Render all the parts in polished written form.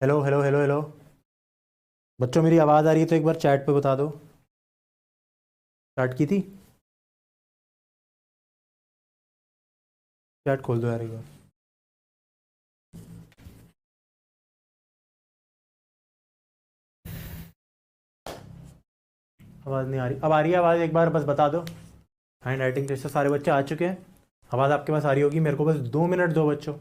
Hello hello hello hello. बच्चों मेरी आवाज़ आ रही है तो एक बार चैट पे बता दो। स्टार्ट की थी। चैट खोल दो यार एक बार। आवाज़ नहीं आ रही, अब आ रही है आवाज़, एक बार बस बता दो। हैंड राइटिंग टेस्ट से सारे बच्चे आ चुके हैं। आवाज़ आपके पास आ रही होगी, मेरे को बस 2 मिनट दो बच्चों।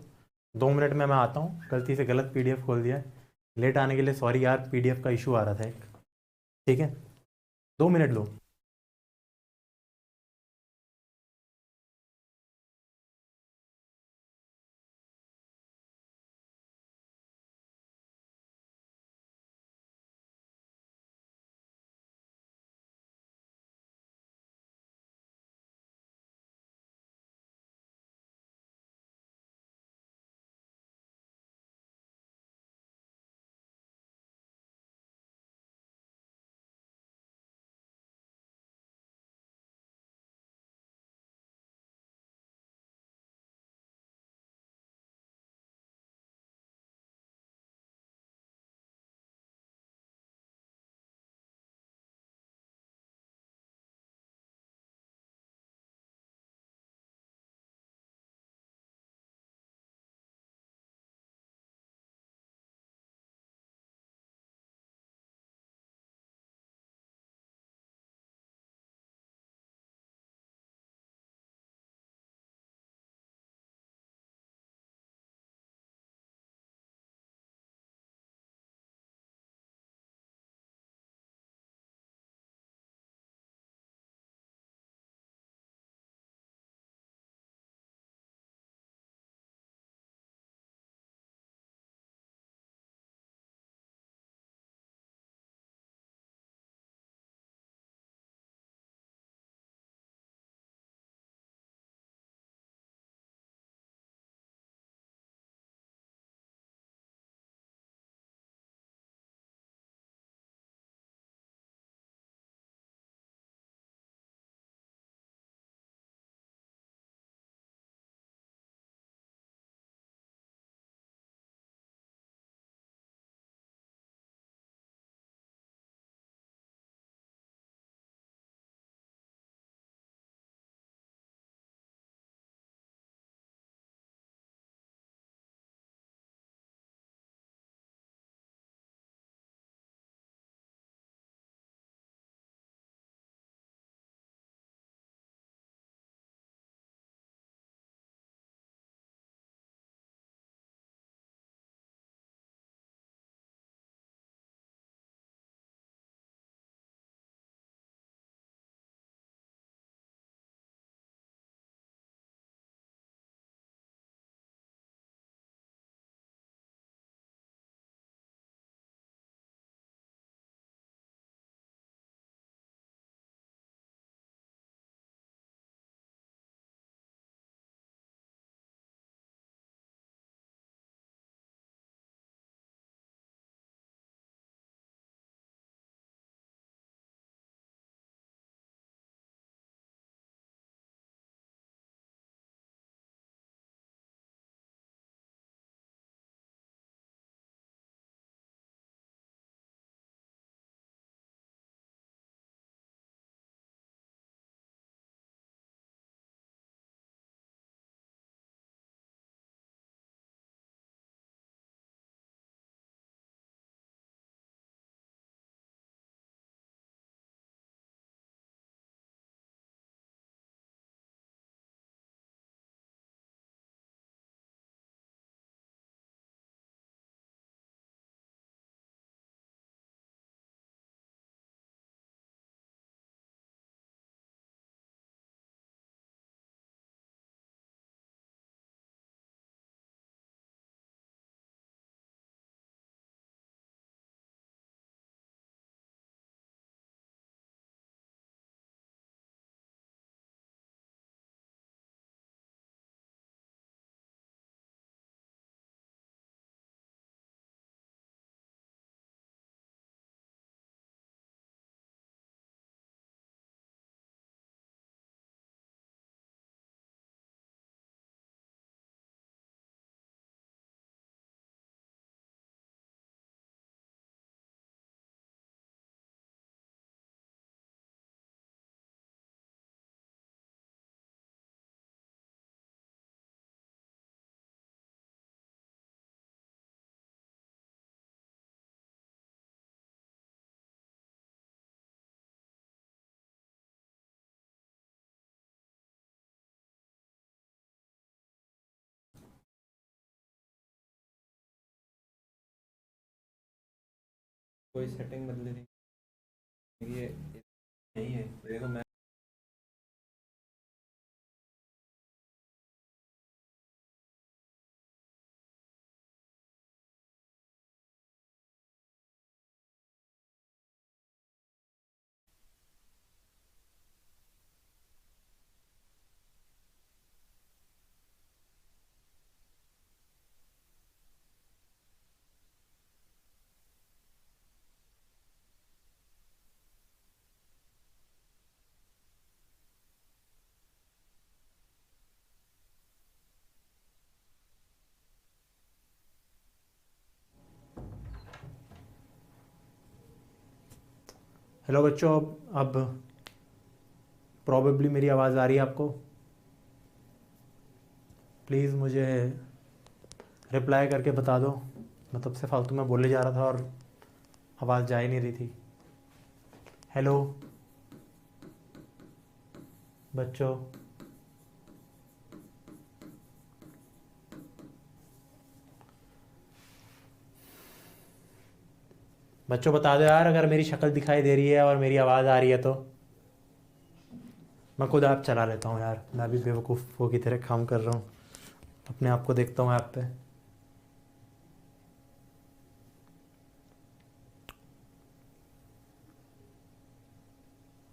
2 मिनट में मैं आता हूँ, गलती से गलत पीडीएफ खोल दिया है। लेट आने के लिए सॉरी यार, पीडीएफ का इशू आ रहा था एक। ठीक है। 2 मिनट लो। कोई सेटिंग बदल दी ये यही है देखो मैं हेलो बच्चों अब प्रॉबेबली मेरी आवाज़ आ रही है आपको प्लीज़ मुझे रिप्लाई करके बता दो मैं तब से फालतू में बोले जा रहा था और आवाज़ जा ही नहीं रही थी हेलो बच्चों बच्चों बता दो यार अगर मेरी शक्ल दिखाई दे रही है और मेरी आवाज़ आ रही है तो मैं खुद ऐप चला लेता हूँ यार मैं भी बेवकूफ़ों की तरह काम कर रहा हूँ अपने आप को देखता हूँ ऐप पे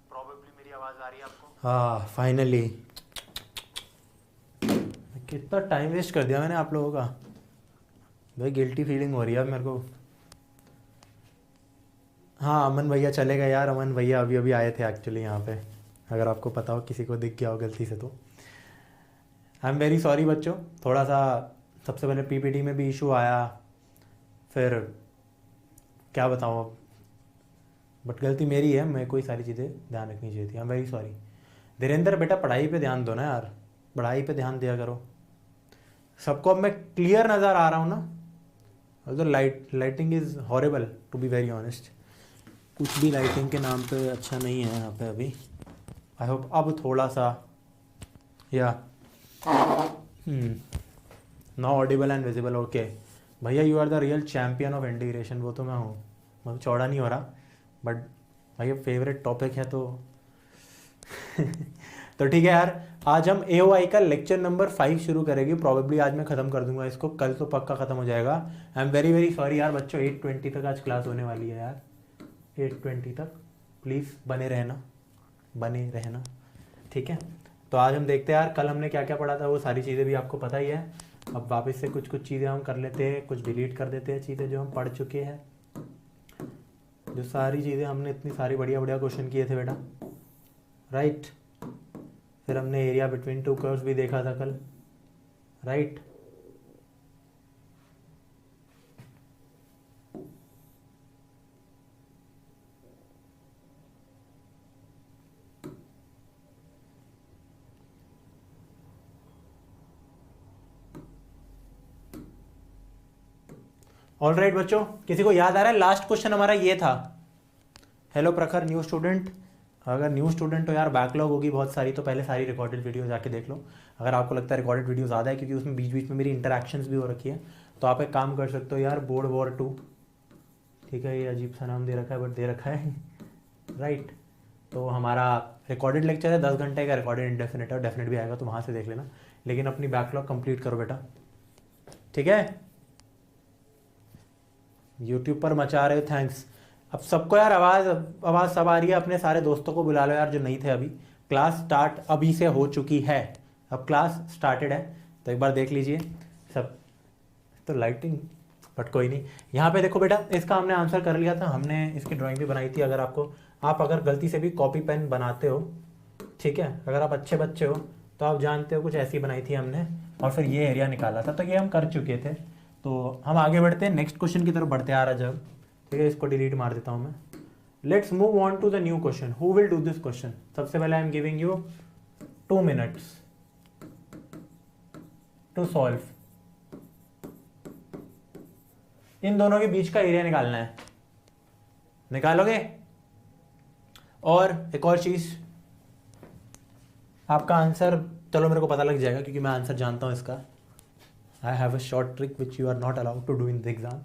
प्रॉबेबली मेरी आवाज़ आ रही है आपको हाँ फाइनली कितना टाइम वेस्ट कर दिया मैंने आप लोगों का भाई गिल्टी फीलिंग हो रही है अब मेरे को हाँ अमन भैया चले गए यार अमन भैया अभी अभी आए थे एक्चुअली यहाँ पे अगर आपको पता हो किसी को दिख गया हो गलती से तो आई एम वेरी सॉरी बच्चों थोड़ा सा सबसे पहले पीपीटी में भी इशू आया फिर क्या बताऊँ अब बट गलती मेरी है मैं कोई सारी चीज़ें ध्यान रखनी चाहिए थी I am very sorry Dhirendra बेटा पढ़ाई पे ध्यान दो ना यार पढ़ाई पे ध्यान दिया करो सबको अब मैं क्लियर नज़र आ रहा हूँ ना तो lighting is horrible to be very honest कुछ भी लाइटिंग के नाम पे अच्छा नहीं है यहाँ पे अभी आई होप अब थोड़ा सा या now audible and visible okay भैया you are the real champion of integration वो तो मैं हूँ मतलब चौड़ा नहीं हो रहा बट भैया फेवरेट टॉपिक है तो तो ठीक है यार आज हम AOI का लेक्चर नंबर 5 शुरू करेंगे प्रॉबेबली आज मैं ख़त्म कर दूंगा इसको कल तो पक्का ख़त्म हो जाएगा I am very very sorry यार बच्चों 8:20 तक आज क्लास होने वाली है यार 8:20 तक प्लीज़ बने रहना ठीक है तो आज हम देखते हैं यार कल हमने क्या क्या पढ़ा था वो सारी चीज़ें भी आपको पता ही है अब वापस से कुछ कुछ चीज़ें हम कर लेते हैं कुछ डिलीट कर देते हैं चीज़ें जो हम पढ़ चुके हैं जो सारी चीज़ें हमने इतनी सारी बढ़िया बढ़िया क्वेश्चन किए थे बेटा राइट फिर हमने एरिया बिटवीन टू कर्व्स भी देखा था कल राइट ऑल राइट बच्चों किसी को याद आ रहा है लास्ट क्वेश्चन हमारा ये था हेलो प्रखर न्यू स्टूडेंट अगर न्यू स्टूडेंट हो यार बैकलॉग होगी बहुत सारी तो पहले सारी रिकॉर्डेड वीडियो जाके देख लो अगर आपको लगता है रिकॉर्डेड वीडियो ज़्यादा है क्योंकि उसमें बीच बीच में मेरी इंटरेक्शंस भी हो रखी है तो आप एक काम कर सकते हो यार बोर्ड वॉर 2 ठीक है ये अजीब सा नाम दे रखा है बट दे रखा है राइट तो हमारा रिकॉर्डेड लेक्चर है 10 घंटे का रिकॉर्डेड इंडेफिनिट है डेफिनेट भी आएगा तो वहाँ से देख लेना लेकिन अपनी बैकलॉग कंप्लीट करो बेटा ठीक है यूट्यूब पर मचा रहे हो थैंक्स अब सबको यार आवाज़ सब आ रही है अपने सारे दोस्तों को बुला लो यार जो नहीं थे अभी क्लास स्टार्ट अभी से हो चुकी है अब क्लास स्टार्टेड है तो एक बार देख लीजिए सब तो लाइटिंग बट कोई नहीं यहाँ पे देखो बेटा इसका हमने आंसर कर लिया था हमने इसकी ड्राइंग भी बनाई थी अगर आप अगर गलती से भी कॉपी पेन बनाते हो ठीक है अगर आप अच्छे बच्चे हो तो आप जानते हो कुछ ऐसी बनाई थी हमने और फिर ये एरिया निकाला था तो ये हम कर चुके थे तो हम आगे बढ़ते हैं नेक्स्ट क्वेश्चन की तरफ बढ़ते आ रहा जब ठीक है इसको डिलीट मार देता हूँ मैं let's move on to the new question who will do this question सबसे पहले I am giving you 2 minutes to solve इन दोनों के बीच का एरिया निकालना है निकालोगे और एक और चीज आपका आंसर चलो मेरे को पता लग जाएगा क्योंकि मैं आंसर जानता हूं इसका I have a short trick which you are not allowed to do in the exam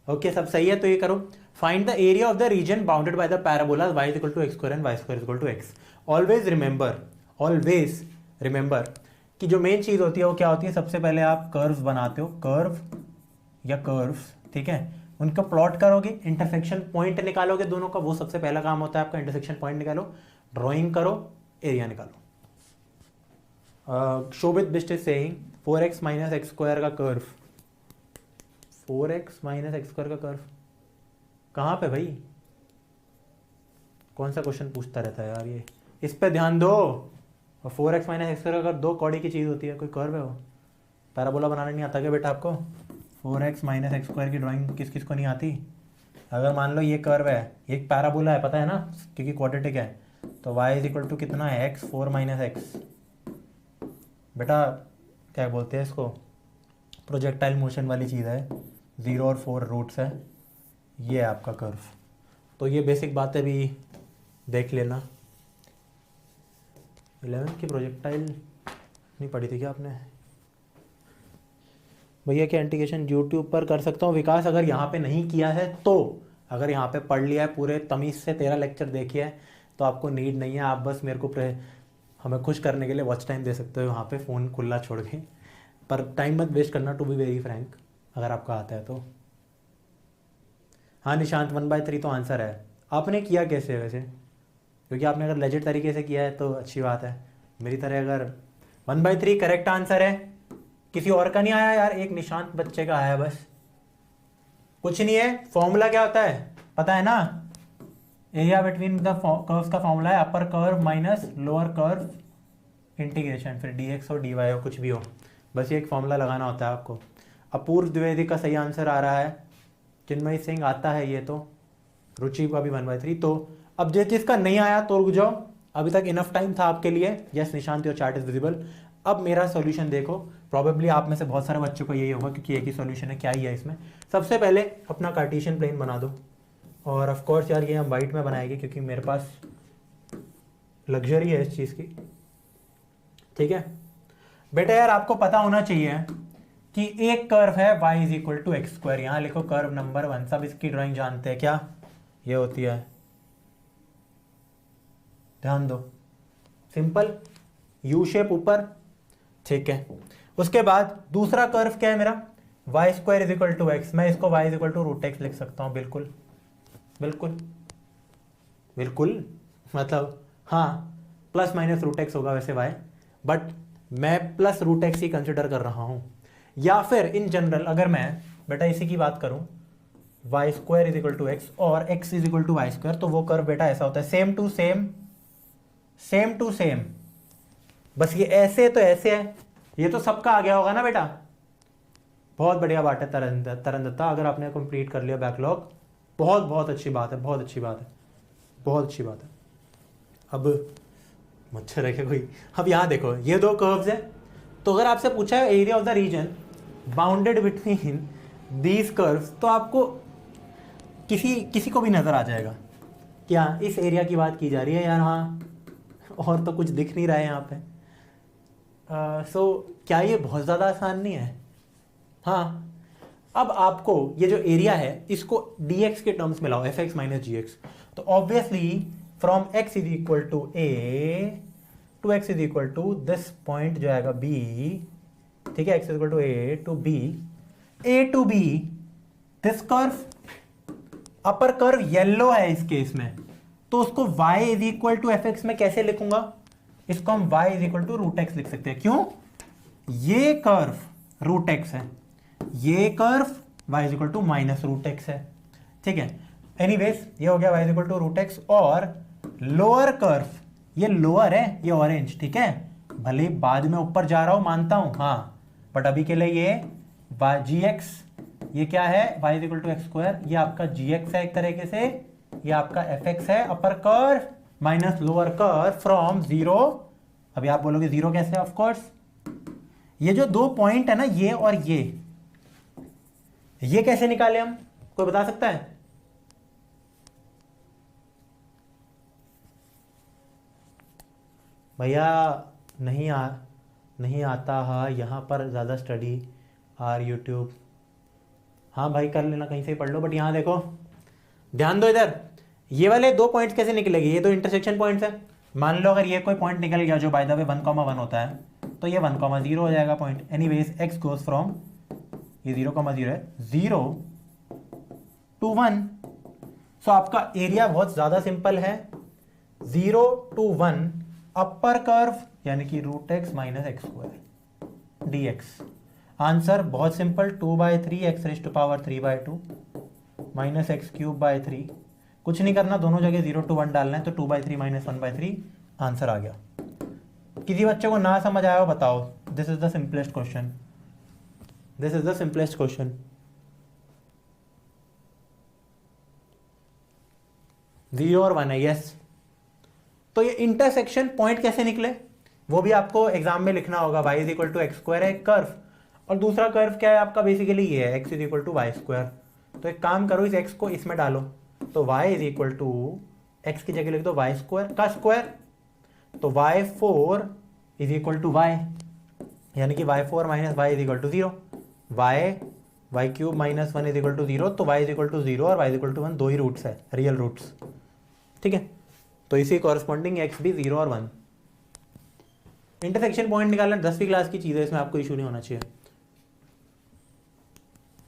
okay सब सही है, तो ये करो, find the area of the region bounded by the parabola y is equal to x square and y square is equal to x. Always remember कि जो main चीज़ होती है वो क्या होती है, सबसे पहले आप कर्व्स बनाते हो, कर्व या कर्व्स, ठीक है, उनका प्लॉट करोगे, इंटरसेक्शन पॉइंट निकालोगे दोनों का, वो सबसे पहला काम होता है आपका, इंटरसेक्शन पॉइंट निकालो, ड्राइंग करो, एरिया निकालो। Shobhit Bisht is saying 4x minus x square का curve, 4x minus x square का कर्व कहाँ पे भाई, कौन सा क्वेश्चन पूछता रहता है यार ये, इस पे ध्यान दो। और 4x माइनस एक्स स्क्वायर अगर दो कौड़ी की चीज़ होती है, कोई कर्व है वो, पैराबोला बनाना नहीं आता क्या बेटा आपको? 4x माइनस एक्स स्क्वायर की ड्राइंग किस किस को नहीं आती? अगर मान लो ये कर्व है, एक पैराबोला है, पता है ना, क्योंकि क्वाड्रेटिक है, तो y इज इक्वल टू कितना है, x 4 माइनस एक्स, बेटा क्या बोलते हैं इसको, प्रोजेक्टाइल मोशन वाली चीज़ है, 0 और 4 रूट्स है, ये है आपका कर्व। तो ये बेसिक बातें भी देख लेना। 11 की प्रोजेक्टाइल नहीं पढ़ी थी क्या आपने? भैया क्या इंटीग्रेशन यूट्यूब पर कर सकता हूँ विकास? अगर यहाँ पे नहीं किया है तो, अगर यहाँ पे पढ़ लिया है पूरे तमीज़ से 13 लेक्चर देखिए है तो आपको नीड नहीं है, आप बस मेरे को हमें खुश करने के लिए वॉच टाइम दे सकते हो वहाँ पे फ़ोन खुला छोड़ के, पर टाइम मत वेस्ट करना, टू बी वेरी फ्रैंक, अगर आपका आता है तो। हाँ निशांत 1/3 तो आंसर है। आपने किया कैसे वैसे? क्योंकि आपने अगर लेजिट तरीके से किया है तो अच्छी बात है, मेरी तरह अगर 1/3 करेक्ट आंसर है, किसी और का नहीं आया यार, एक निशांत बच्चे का आया बस, कुछ नहीं है। फॉर्मूला क्या होता है पता है ना, एरिया बिटवीन द कर्व्स का फॉर्मूला है अपर curve minus lower curve integration, फिर dx हो dy हो कुछ भी हो, बस ये एक फॉर्मूला लगाना होता है आपको। अपूर्व द्विवेदी का सही आंसर आ रहा है, चिन्मय सिंह आता है ये तो, रुचि का भी 1/3। तो अब जिसका नहीं आया तो रुक जाओ, अभी तक इनफ टाइम था आपके लिए। Yes Nishant your chart is visible. अब मेरा सॉल्यूशन देखो, प्रॉबेबली आप में से बहुत सारे बच्चों को यही होगा क्योंकि एक ही सॉल्यूशन है, क्या ही है इसमें। सबसे पहले अपना कार्टेशियन प्लेन बना दो, और ऑफ कोर्स यार ये हम वाइट में बनाएंगे क्योंकि मेरे पास लग्जरी है इस चीज़ की, ठीक है बेटा। यार आपको पता होना चाहिए कि एक कर्व है y is equal to x square, यहां लिखो कर्व नंबर 1, सब इसकी ड्राइंग जानते हैं क्या, ये होती है, ध्यान दो, सिंपल यू शेप ऊपर, ठीक है। उसके बाद दूसरा कर्व क्या है मेरा, y square is equal to x, मैं इसको y is equal to root x लिख सकता हूं, बिल्कुल बिल्कुल बिल्कुल, मतलब हाँ प्लस माइनस रूट एक्स होगा वैसे y, बट मैं प्लस रूट एक्स ही कंसिडर कर रहा हूं। या फिर इन जनरल अगर मैं बेटा इसी की बात करूं, y square is equal to x और x is equal to y square, तो वो कर्व बेटा ऐसा होता है, same to same, same to same, बस ये ऐसे तो ऐसे है, ये तो सबका आ गया होगा ना बेटा। बहुत बढ़िया बात है तरन दत्ता, अगर आपने कंप्लीट कर लिया बैकलॉग, बहुत बहुत अच्छी बात है, बहुत अच्छी बात है, बहुत अच्छी बात है। अब मच्छर है क्या कोई? अब यहाँ देखो ये दो कर्व्स है, तो अगर आपसे पूछा है area of the region bounded between these curves, तो आपको किसी को भी नजर आ जाएगा क्या इस एरिया की बात की जा रही है यार, हाँ और तो कुछ दिख नहीं रहा है यहाँ पे। सो क्या ये बहुत ज़्यादा आसान नहीं है? हाँ, अब आपको ये जो एरिया है इसको dx के टर्म्स में लाओ, fx माइनस जी एक्स, तो obviously from x is equal to a to x is equal to this point जो आएगा b, ठीक है, x is equal to a to b, this curve, upper curve yellow है इस case में, तो उसको y is equal to F x में कैसे लिखूंगा, इसको हम y is equal to root x लिख सकते हैं। क्यों? ये कर्व रूट एक्स है, ये curve y is equal to minus root x है, ठीक है। एनीवेज ये हो गया y is equal to root x, और लोअर कर्व, ये लोअर है, ये ऑरेंज, ठीक है, भले बाद में ऊपर जा रहा हूं मानता हूं, हाँ, बट अभी के लिए ये जी एक्स, ये क्या है y is equal to x square, ये आपका जी एक्स है एक तरीके से, ये आपका एफ एक्स है, अपर curve minus lower curve from zero. अभी आप बोलोगे जीरो कैसे, ऑफ कोर्स ये जो दो पॉइंट है ना, ये और ये कैसे निकाले हम, कोई बता सकता है? भैया नहीं आता है यहाँ पर ज़्यादा स्टडी आर यूट्यूब, हाँ भाई कर लेना, कहीं से ही पढ़ लो, बट यहाँ देखो ध्यान दो इधर, ये वाले 2 पॉइंट्स कैसे निकलेंगे, ये 2 इंटरसेक्शन पॉइंट्स है। मान लो अगर ये कोई पॉइंट निकल गया जो बाय द वे 1,1 होता है, तो ये 1,0 हो जाएगा point. Anyways x goes from, ये 0,0 है, 0 to 1। सो आपका एरिया बहुत ज्यादा सिंपल है, 0 to 1 अपर कर्व यानी कि √x - x² dx। आंसर बहुत सिंपल, 2/3 x⁻³ -x³ 3। कुछ नहीं करना, दोनों जगह 0 to 1 डालना है, तो 2/3 - 1/3 आंसर आ गया। किसी बच्चे को ना समझ आया हो बताओ, this is the simplest question, this is the simplest question. 0 और 1 है, यस। तो ये इंटरसेक्शन पॉइंट कैसे निकले वो भी आपको एग्जाम में लिखना होगा। y = x² है एक कर्व, और दूसरा कर्व क्या है आपका, बेसिकली ये है x = y²। तो एक काम करो, इस x को इसमें डालो, तो y = x की जगह लिख दो y² का स्क्वायर, तो y4 = y, यानी कि y4 - y = 0, y³ - 1 = 0, तो y = 0 और y = 1 दो ही रूट्स है, रियल रूट्स, ठीक है। तो इसी कॉरस्पॉन्डिंग x भी 0 और 1। इंटरसेक्शन पॉइंट निकालना 10वीं क्लास की चीज़ है, इसमें आपको इशू नहीं होना चाहिए।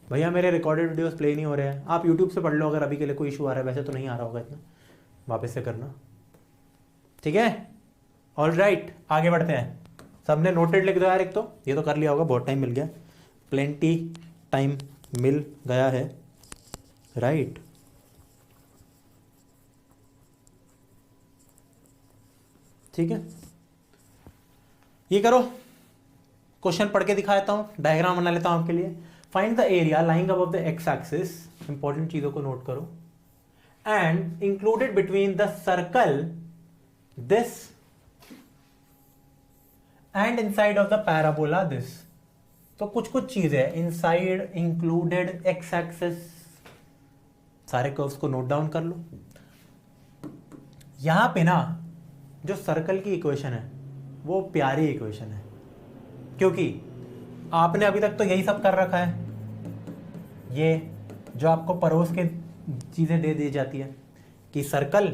भैया मेरे रिकॉर्डेड वीडियोस प्ले नहीं हो रहे हैं, आप यूट्यूब से पढ़ लो अगर अभी के लिए कोई इशू आ रहा है, वैसे तो नहीं आ रहा होगा इतना, वापस से करना, ठीक है। ऑल राइट, आगे बढ़ते हैं। सबने नोटेड लिख दो यार, एक तो ये तो कर लिया होगा, बहुत टाइम मिल गया, प्लेंटी टाइम मिल गया है, राइट। ठीक है, ये करो, क्वेश्चन पढ़ के दिखा देता हूं, डायग्राम बना लेता हूं आपके लिए। Find the area lying above the x axis, important चीजों को नोट करो, and included between the circle this and inside of the parabola this. तो कुछ कुछ चीजें, इनसाइड, इंक्लूडेड, एक्स एक्सिस, सारे कर्व्स को नोट डाउन कर लो। यहां पे ना जो सर्कल की इक्वेशन है वो प्यारी इक्वेशन है, क्योंकि आपने अभी तक तो यही सब कर रखा है, ये जो आपको परोस के चीजें दे दी जाती है कि सर्कल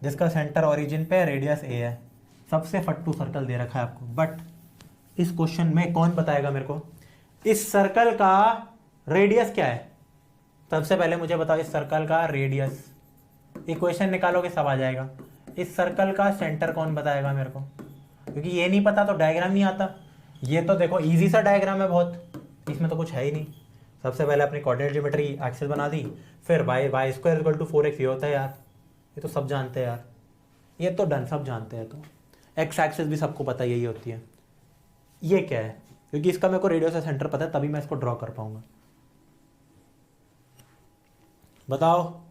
जिसका सेंटर ओरिजिन पे रेडियस ए है, सबसे फट्टू सर्कल दे रखा है आपको। बट इस क्वेश्चन में कौन बताएगा मेरे को इस सर्कल का रेडियस क्या है? सबसे पहले मुझे बताओ इस सर्कल का रेडियस, इक्वेशन निकालोगे सब आ जाएगा। इस सर्कल का सेंटर कौन बताएगा मेरे को, क्योंकि ये नहीं पता तो डायग्राम नहीं आता। ये तो देखो इजी सा डायग्राम है बहुत, इसमें तो कुछ है ही नहीं। सबसे पहले अपनी कोऑर्डिनेट ज्योमेट्री एक्सिस बना दी, फिर y² = 4x ये होता है यार, ये तो सब जानते हैं यार, ये तो डन, सब जानते हैं। तो एक्स एक्सिस भी सबको पता यही होती है। ये क्या है, क्योंकि इसका मेरे को रेडियस का सेंटर पता है, तभी मैं इसको ड्रॉ कर पाऊंगा। बताओ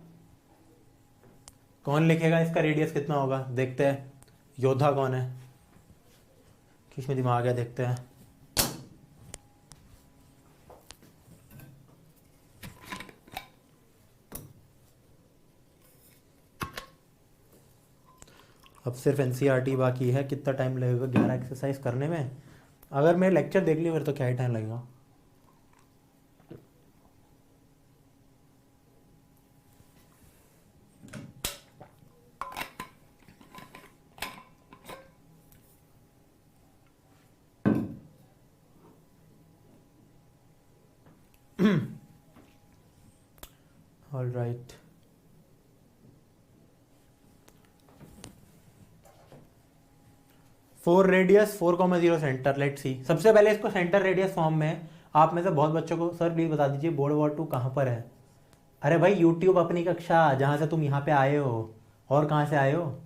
कौन लिखेगा इसका रेडियस कितना होगा? देखते हैं योद्धा कौन है, किसमें दिमाग है, देखते हैं। अब सिर्फ एनसीईआरटी बाकी है, कितना टाइम लगेगा 11 एक्सरसाइज करने में? अगर मैं लेक्चर देख ली फिर तो क्या ही टाइम लगेगा। All right, four radius 4,0 centre, let see. सबसे पहले इसको सेंटर रेडियस फॉर्म में, आप में से बहुत बच्चों को सर प्लीज बता दीजिए बोर्ड वॉर 2 कहाँ पर है? अरे भाई यूट्यूब अपनी कक्षा, जहां से तुम यहाँ पे आए हो, और कहाँ से आए हो?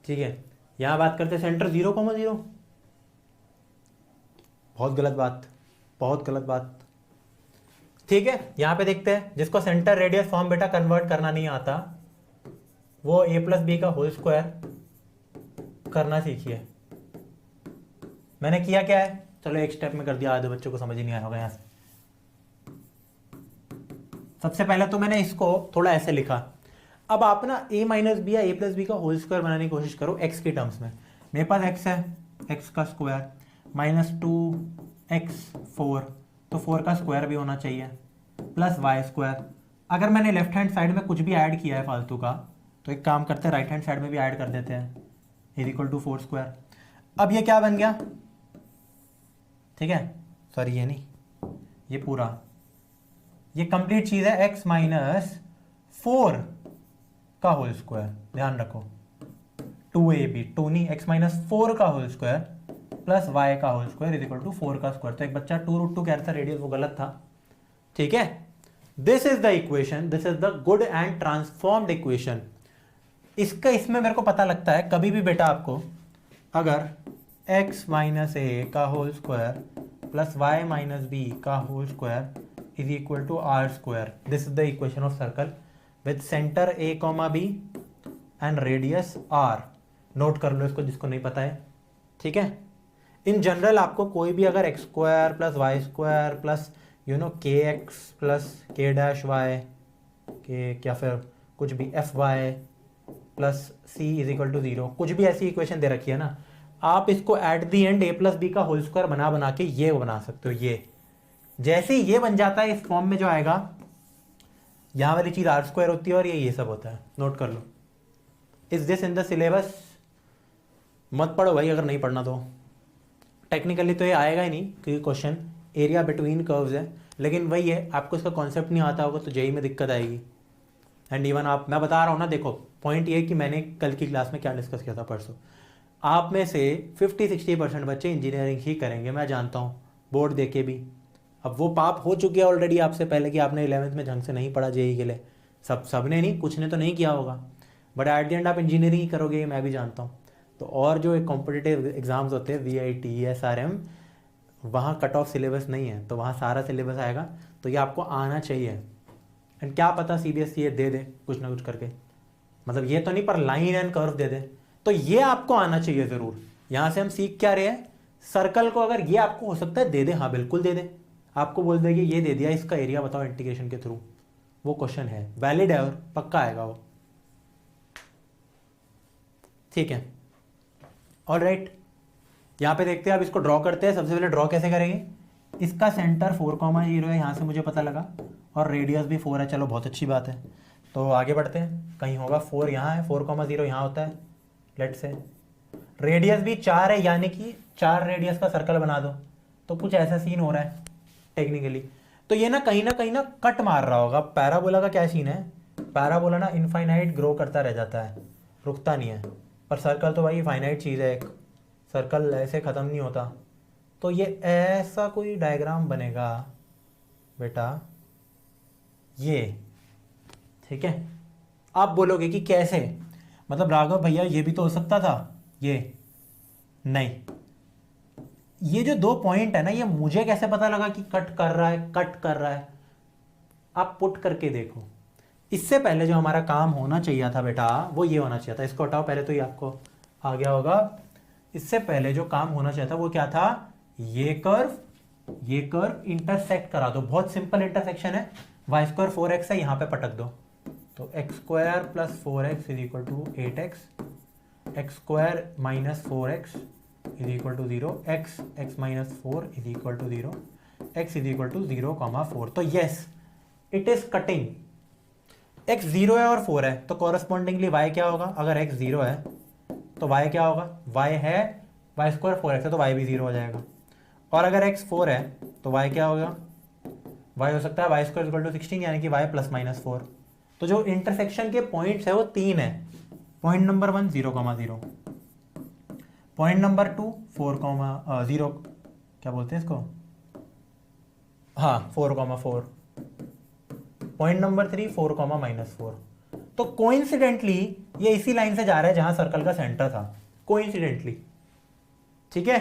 ठीक है, यहाँ बात करते हैं सेंटर 0,0। बहुत गलत बात, बहुत गलत बात। ठीक है, यहाँ पे देखते हैं जिसको सेंटर रेडियस फॉर्म बेटा कन्वर्ट करना नहीं आता, वो a+b का होल स्क्वायर करना सीखिए। मैंने किया क्या है, चलो एक स्टेप में कर दिया, आधे बच्चों को समझ ही नहीं आया होगा। यहाँ से सबसे पहले तो मैंने इसको थोड़ा ऐसे लिखा। अब आप ना a - b या a+b का होल स्क्वायर बनाने की कोशिश करो x के टर्म्स में। मेरे पास x है, x का स्क्वायर -2x4 तो 4 का स्क्वायर भी होना चाहिए प्लस वाई स्क्वायर। अगर मैंने लेफ्ट हैंड साइड में कुछ भी ऐड किया है फालतू का, तो एक काम करते हैं राइट हैंड साइड में भी ऐड कर देते हैं, इज इक्वल टू 4 स्क्वायर। अब ये क्या बन गया, ठीक है, सॉरी ये नहीं, ये पूरा, ये कंप्लीट चीज है x माइनस 4 का होल स्क्वायर, ध्यान रखो 2ab, 2 नहीं, x माइनस 4 का होल स्क्वायर प्लस y का whole square is equal to 4 का स्क्वायर। तो एक बच्चा 2√2 कह रहा था रेडियस, वो गलत था, ठीक है। This is the equation, this is the good and transformed equation. इसका इसमें मेरे को पता लगता है कभी भी बेटा आपको अगर x माइनस ए का whole square plus y minus b का whole square is equal to r square, this is the equation of circle with centre a comma b and radius r. Note कर लो इसको जिसको नहीं पता है, ठीक है। इन जनरल आपको कोई भी अगर x square plus Y square plus k x plus k dash y के, क्या फिर कुछ भी f y plus c is equal to 0, कुछ भी ऐसी इक्वेशन दे रखी है ना, आप इसको at the end a plus b का होल स्क्वायर बना के ये बना सकते हो। ये जैसे ये बन जाता है इस फॉर्म में जो आएगा, यहां वाली चीज आर स्क्वायर होती है और ये सब होता है, नोट कर लो। Is this in the syllabus? मत पढ़ो भाई अगर नहीं पढ़ना तो, टेक्निकली तो ये आएगा ही नहीं क्योंकि क्वेश्चन एरिया बिटवीन कर्व्स है, लेकिन वही है, आपको इसका कॉन्सेप्ट नहीं आता होगा तो जेई में दिक्कत आएगी। एंड इवन मैं बता रहा हूँ ना, देखो पॉइंट ये है कि मैंने कल की क्लास में क्या डिस्कस किया था परसों, आप में से 50-60% बच्चे इंजीनियरिंग ही करेंगे, मैं जानता हूँ, बोर्ड दे के भी। अब वो पाप हो चुके हैं ऑलरेडी आपसे पहले कि आपने 11th में ढंग से नहीं पढ़ा जेई के लिए, सबने नहीं, कुछ ने तो नहीं किया होगा, बट एट द एंड आप इंजीनियरिंग ही करोगे, ये मैं भी जानता हूँ। तो और जो एक कॉम्पिटिटिव एग्जाम्स होते हैं VIT SRM, वहाँ कट ऑफ सिलेबस नहीं है, तो वहाँ सारा सिलेबस आएगा, तो ये आपको आना चाहिए। एंड क्या पता CBSE ये दे दे कुछ ना कुछ करके, मतलब ये तो नहीं पर लाइन एंड कर्व दे दे, तो ये आपको आना चाहिए ज़रूर। यहाँ से हम सीख क्या रहे हैं, सर्कल को अगर ये आपको हो सकता है दे दे, हाँ बिल्कुल दे दे, आपको बोल देगी ये दे दिया, इसका एरिया बताओ इंटीग्रेशन के थ्रू, वो क्वेश्चन है, वैलिड है और पक्का आएगा वो, ठीक है। ऑलराइट, यहाँ पे देखते हैं, अब इसको ड्रॉ करते हैं। सबसे पहले ड्रॉ कैसे करेंगे, इसका सेंटर 4,0 है, यहाँ से मुझे पता लगा, और रेडियस भी 4 है, चलो बहुत अच्छी बात है। तो आगे बढ़ते हैं, कहीं होगा 4 यहाँ है, 4,0 यहाँ होता है, लेट से रेडियस भी 4 है, यानी कि 4 रेडियस का सर्कल बना दो, तो कुछ ऐसा सीन हो रहा है टेक्निकली। तो ये ना कहीं ना कट मार रहा होगा। पैराबोला का क्या सीन है, पैराबोला ना इनफाइनाइट ग्रो करता रह जाता है, रुकता नहीं है, पर सर्कल तो भाई फाइनाइट चीज़ है, एक सर्कल ऐसे ख़त्म नहीं होता। तो ये ऐसा कोई डायग्राम बनेगा बेटा, ये, ठीक है। आप बोलोगे कि कैसे, मतलब राघव भैया ये भी तो हो सकता था, ये नहीं, ये जो 2 पॉइंट है ना, ये मुझे कैसे पता लगा कि कट कर रहा है, कट कर रहा है, आप पुट करके देखो। इससे पहले जो हमारा काम होना चाहिए था बेटा, वो ये होना चाहिए था, इसको हटाओ पहले, तो ये आपको आ गया होगा। इससे पहले जो काम होना चाहिए था वो क्या था, ये कर्व इंटरसेक्ट करा दो, बहुत सिंपल इंटरसेक्शन है, वाई स्क्वायर 4x है, यहाँ पे पटक दो, तो x square plus 4x is equal to 8x, x square minus 4x is equal to 0, x minus 4 is equal to 0, x is equal to 0,4। तो yes, it is cutting. x 0 है और 4 है, तो कॉरस्पॉन्डिंगली y क्या होगा, अगर x 0 है तो y क्या होगा, y है, वाई स्क्वायर 4x है तो y भी 0 हो जाएगा, और अगर x 4 है तो y क्या होगा, y हो सकता है वाई स्क्वायर इक्वल टू 16, यानी कि y प्लस माइनस 4। तो जो इंटरसेक्शन के पॉइंट्स है वो 3 है, पॉइंट नंबर 1 0,0, पॉइंट नंबर 2 4,0, क्या बोलते हैं इसको, हाँ 4,4, पॉइंट नंबर 3 4,-4। तो कोइंसिडेंटली ये इसी लाइन से जा रहा है जहां सर्कल का सेंटर था, कोइंसिडेंटली, ठीक है।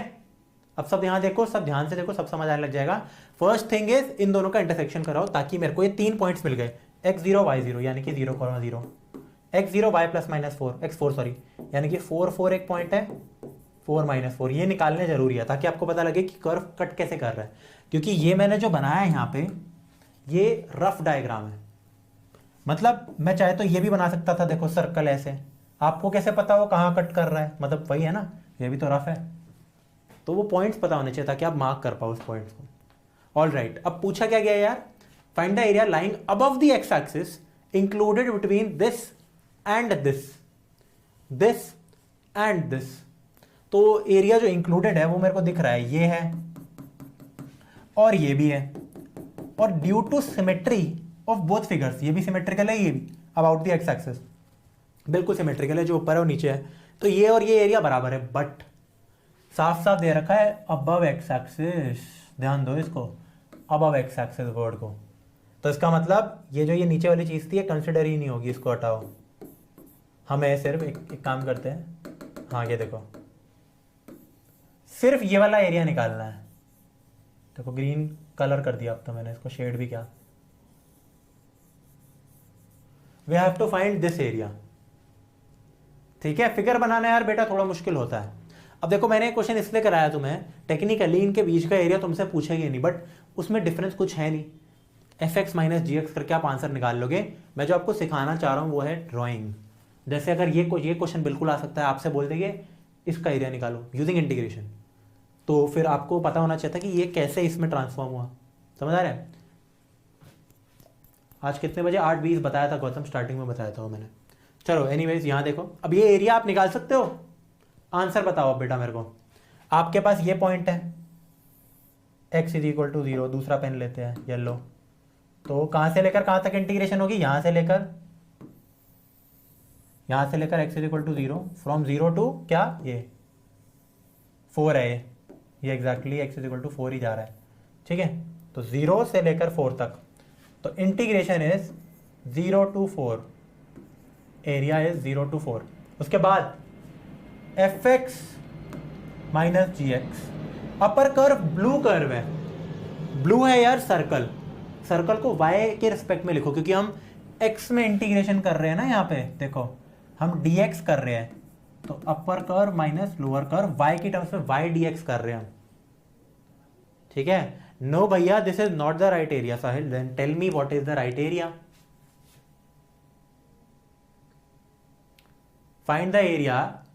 अब सब यहां देखो, सब ध्यान से देखो, सब समझ आने लग जाएगा। फर्स्ट थिंग इज इन दोनों का इंटरसेक्शन कराओ, ताकि मेरे को ये 3 पॉइंट्स मिल गए, x0 y0 यानी कि 0,0, x0 y plus minus 4, x4 sorry, यानी कि 4 एक पॉइंट है, 4-4, ये निकालने जरूरी है ताकि आपको पता लगे कि कर्व कट कैसे कर रहा है। क्योंकि ये मैंने जो बनाया है यहाँ पे, ये रफ डायग्राम है, मतलब मैं चाहे तो ये भी बना सकता था, देखो सर्कल ऐसे, आपको कैसे पता वो कहाँ कट कर रहा है, मतलब वही है ना, ये भी तो रफ है। तो वो पॉइंट्स पता होने चाहिए ताकि आप मार्क कर पाओ उस पॉइंट्स को। ऑल राइट, अब पूछा क्या गया यार, find the area lying above the x axis included between this and this and this. तो एरिया जो इंक्लूडेड है वो मेरे को दिख रहा है, ये है और ये भी है, और due to symmetry of both figures, ये भी सिमेट्रिकल है, ये भी अबाउट द एक्स एक्सिस बिल्कुल सिमेट्रिकल है, जो ऊपर है और नीचे है, तो ये और ये एरिया बराबर है। बट साफ साफ दे रखा है अबव एक्स एक्सिस, ध्यान दो इसको, अबव एक्स एक्सिस वर्ड को, तो इसका मतलब ये जो ये नीचे वाली चीज थी ये कंसिडर ही नहीं होगी, इसको हटाओ। हमें सिर्फ एक काम करते हैं, हाँ ये देखो, सिर्फ ये वाला एरिया निकालना है। देखो ग्रीन कलर कर दिया अब तो मैंने, इसको शेड भी क्या, we have to find this area. ठीक है, फिगर बनाना यार बेटा थोड़ा मुश्किल होता है। अब देखो मैंने क्वेश्चन इसलिए कराया तुम्हें, टेक्निकली इनके बीच का एरिया तुमसे पूछेंगे नहीं, बट उसमें डिफरेंस कुछ है नहीं, F x minus g x करके आप आंसर निकाल लोगे। मैं जो आपको सिखाना चाह रहा हूँ वो है ड्राइंग। जैसे अगर ये क्वेश्चन बिल्कुल आ सकता है, आपसे बोल देंगे इसका एरिया निकालो यूजिंग इंटीग्रेशन, तो फिर आपको पता होना चाहिए था कि ये कैसे इसमें ट्रांसफॉर्म हुआ। समझ आ रहा है? आज कितने बजे, 8:20 बताया था गौतम, स्टार्टिंग में बताया था वो मैंने। चलो एनीवेज यहाँ देखो, अब ये एरिया आप निकाल सकते हो। आंसर बताओ अब बेटा मेरे को। आपके पास ये पॉइंट है x इज इक्वल टू 0, दूसरा पेन लेते हैं येलो, तो कहाँ से लेकर कहाँ तक इंटीग्रेशन होगी, यहाँ से लेकर x is equal to 0, from 0 to क्या, ये 4 है, ये exactly x is equal to 4 ही जा रहा है। ठीक है, तो 0 से लेकर 4 तक, तो integration is 0 to 4, area is 0 to 4। उसके बाद f x minus g x, upper curve blue curve है, ब्लू है यार सर्कल, सर्कल को y के रिस्पेक्ट में लिखो, क्योंकि हम x में इंटीग्रेशन कर रहे हैं ना, यहाँ पे देखो हम dx कर रहे हैं, तो अपर curve minus lower curve y की टर्म्स में y dx कर रहे हैं हम। ठीक है, नो भैया this is not the right area Sahil, then tell me what is the right area. Find the area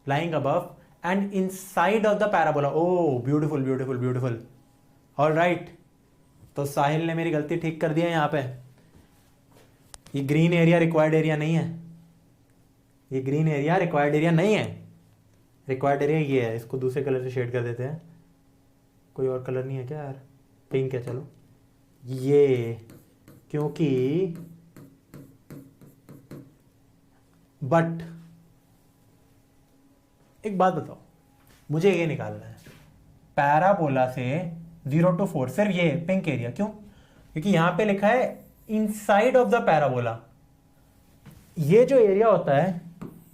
lying above and inside of the parabola। oh beautiful beautiful beautiful, all right, तो साहिल ने मेरी गलती ठीक कर दिया यहाँ पे। ये ग्रीन एरिया रिक्वायर्ड एरिया नहीं है, ये ग्रीन एरिया रिक्वायर्ड एरिया नहीं है, रिक्वायर्ड एरिया ये है। इसको दूसरे कलर से शेड कर देते हैं, कोई और कलर नहीं है क्या यार, पिंक है, चलो ये, क्योंकि बट एक बात बताओ, मुझे ये निकालना है पैराबोला से 0 टू 4, सिर्फ ये पिंक एरिया, क्यों, क्योंकि यहां पे लिखा है इनसाइड ऑफ द पैराबोला। ये जो एरिया होता है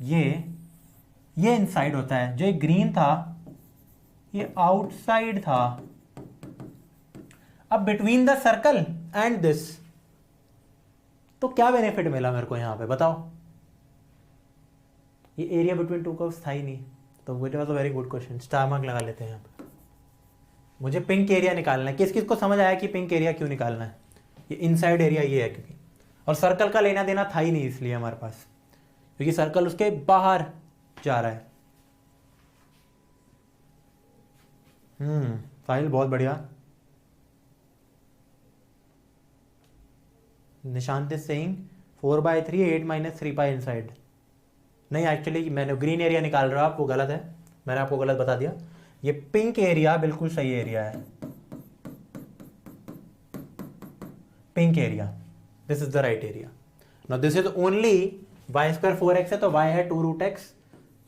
ये इनसाइड होता है, जो ग्रीन था ये आउटसाइड था। अब between the circle and this, तो क्या बेनिफिट मिला मेरे को यहां पे बताओ, ये एरिया बिटवीन टू कर्व्स था ही नहीं, तो it was a very good question, star mark लगा लेते हैं यहाँ पे। मुझे पिंक एरिया निकालना है, किस किस को समझ आया कि पिंक एरिया क्यों निकालना है, ये इनसाइड एरिया ये है क्योंकि, और सर्कल का लेना देना था ही नहीं इसलिए हमारे पास, क्योंकि सर्कल उसके बाहर जा रहा है। फाइल बहुत बढ़िया। Nishant is saying 4/3 8 - 3 pi inside, नहीं एक्चुअली मैंने ग्रीन एरिया निकाल रहा हूं, आपको गलत है, मैंने आपको गलत बता दिया, ये पिंक एरिया बिल्कुल सही एरिया है, pink area, this is the right area. Now this is only y square 4x है, तो y है 2√x,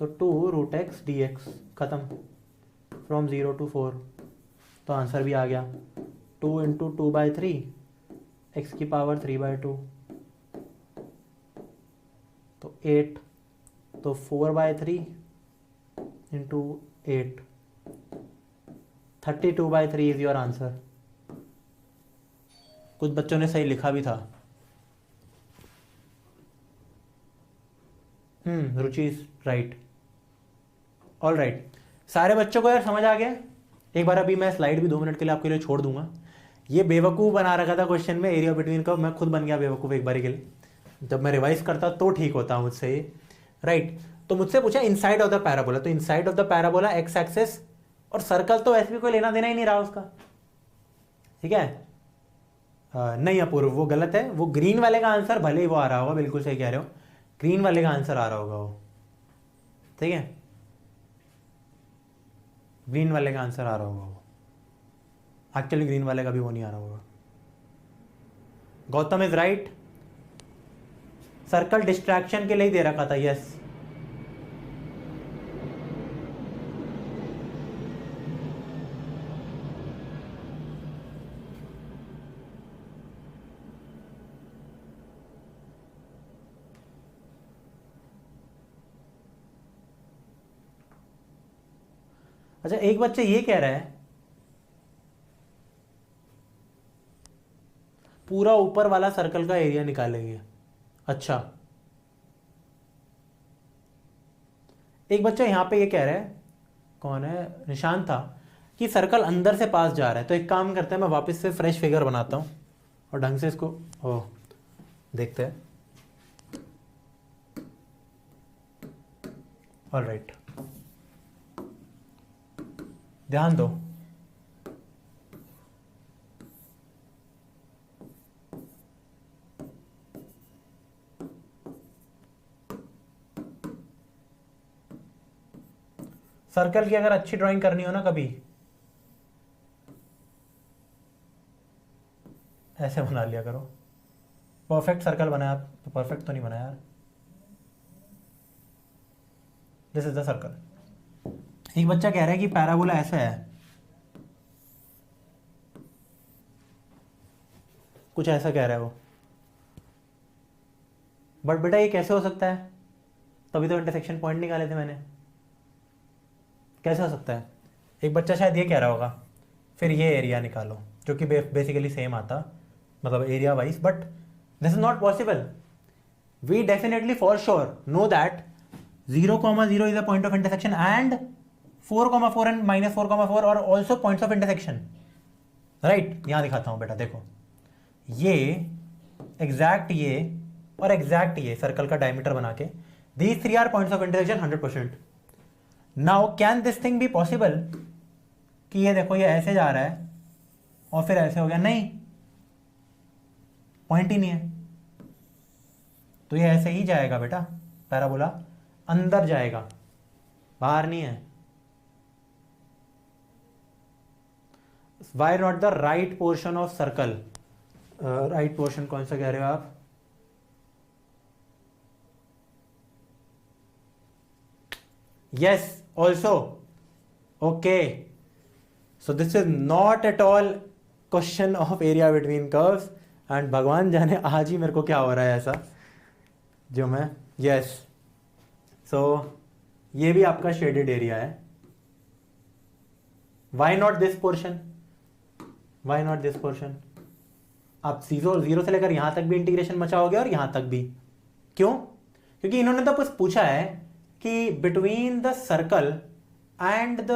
तो 2√x dx, खत्म, फ्रॉम 0 टू 4, तो आंसर भी आ गया 2 इंटू 2/3 x की पावर 3/2, तो 8, तो 4/3 इंटू 8, 32/3 इज योर आंसर। कुछ बच्चों ने सही लिखा भी था। रुचि इज राइट, ऑल राइट, सारे बच्चों को यार समझ आ गया। एक बार अभी मैं स्लाइड भी 2 मिनट के लिए आपके लिए छोड़ दूंगा। ये बेवकूफ़ बना रखा था क्वेश्चन में एरिया बिटवीन का, मैं खुद बन गया बेवकूफ़ एक बार के लिए, जब मैं रिवाइज करता तो ठीक होता मुझसे, राइट। तो मुझसे पूछा इनसाइड ऑफ द पैराबोला, तो inside of the parabola x axis और सर्कल तो वैसे भी कोई लेना देना ही नहीं रहा उसका, ठीक है। नहीं अपूर्व, वो गलत है। वो ग्रीन वाले का आंसर भले ही वो आ रहा होगा, बिल्कुल सही कह रहे हो, ग्रीन वाले का आंसर आ रहा होगा वो, ठीक है, ग्रीन वाले का आंसर आ रहा होगा वो, एक्चुअली ग्रीन वाले का भी वो नहीं आ रहा होगा। Gautam is right, circle distraction के लिए ही दे रखा था, यस। अच्छा एक बच्चा ये कह रहा है पूरा ऊपर वाला सर्कल का एरिया निकालेंगे। अच्छा एक बच्चा यहां पे ये कह रहा है, कौन है, निशान था, कि सर्कल अंदर से पास जा रहा है। तो एक काम करते हैं, मैं वापस से फ्रेश फिगर बनाता हूं और ढंग से इसको देखते हैं। ऑलराइट, ध्यान दो, सर्कल की अगर अच्छी ड्राइंग करनी हो ना, कभी ऐसे बना लिया करो। परफेक्ट सर्कल बनाया आप तो, परफेक्ट तो नहीं बनाया यार। This is the circle. एक बच्चा कह रहा है कि पैराबोला ऐसा है, कुछ ऐसा कह रहा है वो, बट बेटा ये कैसे हो सकता है, तभी तो इंटरसेक्शन पॉइंट निकाले थे मैंने, कैसे हो सकता है। एक बच्चा शायद ये कह रहा होगा फिर ये एरिया निकालो, जो कि बेसिकली सेम आता, मतलब area wise, but this is not possible. We definitely for sure know that 0,0 is a point of intersection and 4,4 and minus 4,4 are also points of intersection, right. यहां दिखाता हूं बेटा, देखो ये एग्जैक्ट ये और एग्जैक्ट ये सर्कल का डायमीटर बना के, these three are points of intersection 100%। Now can this thing be possible कि ये देखो ये ऐसे जा रहा है और फिर ऐसे हो गया, नहीं, पॉइंट ही नहीं है, तो ये ऐसे ही जाएगा बेटा, पैराबोला अंदर जाएगा, बाहर नहीं है। Why not the right portion of circle, right portion कौन सा कह रहे हो आप, yes also, okay, so this is not at all question of area between curves, and भगवान जाने आज ही मेरे को क्या हो रहा है ऐसा जो मैं, yes, so ये भी आपका शेडेड एरिया है। why not this portion, why not this portion, आप जीरो से लेकर यहां तक भी इंटीग्रेशन मचाओगे और यहां तक भी, क्यों, क्योंकि इन्होंने तो बस पूछा है कि between the circle and the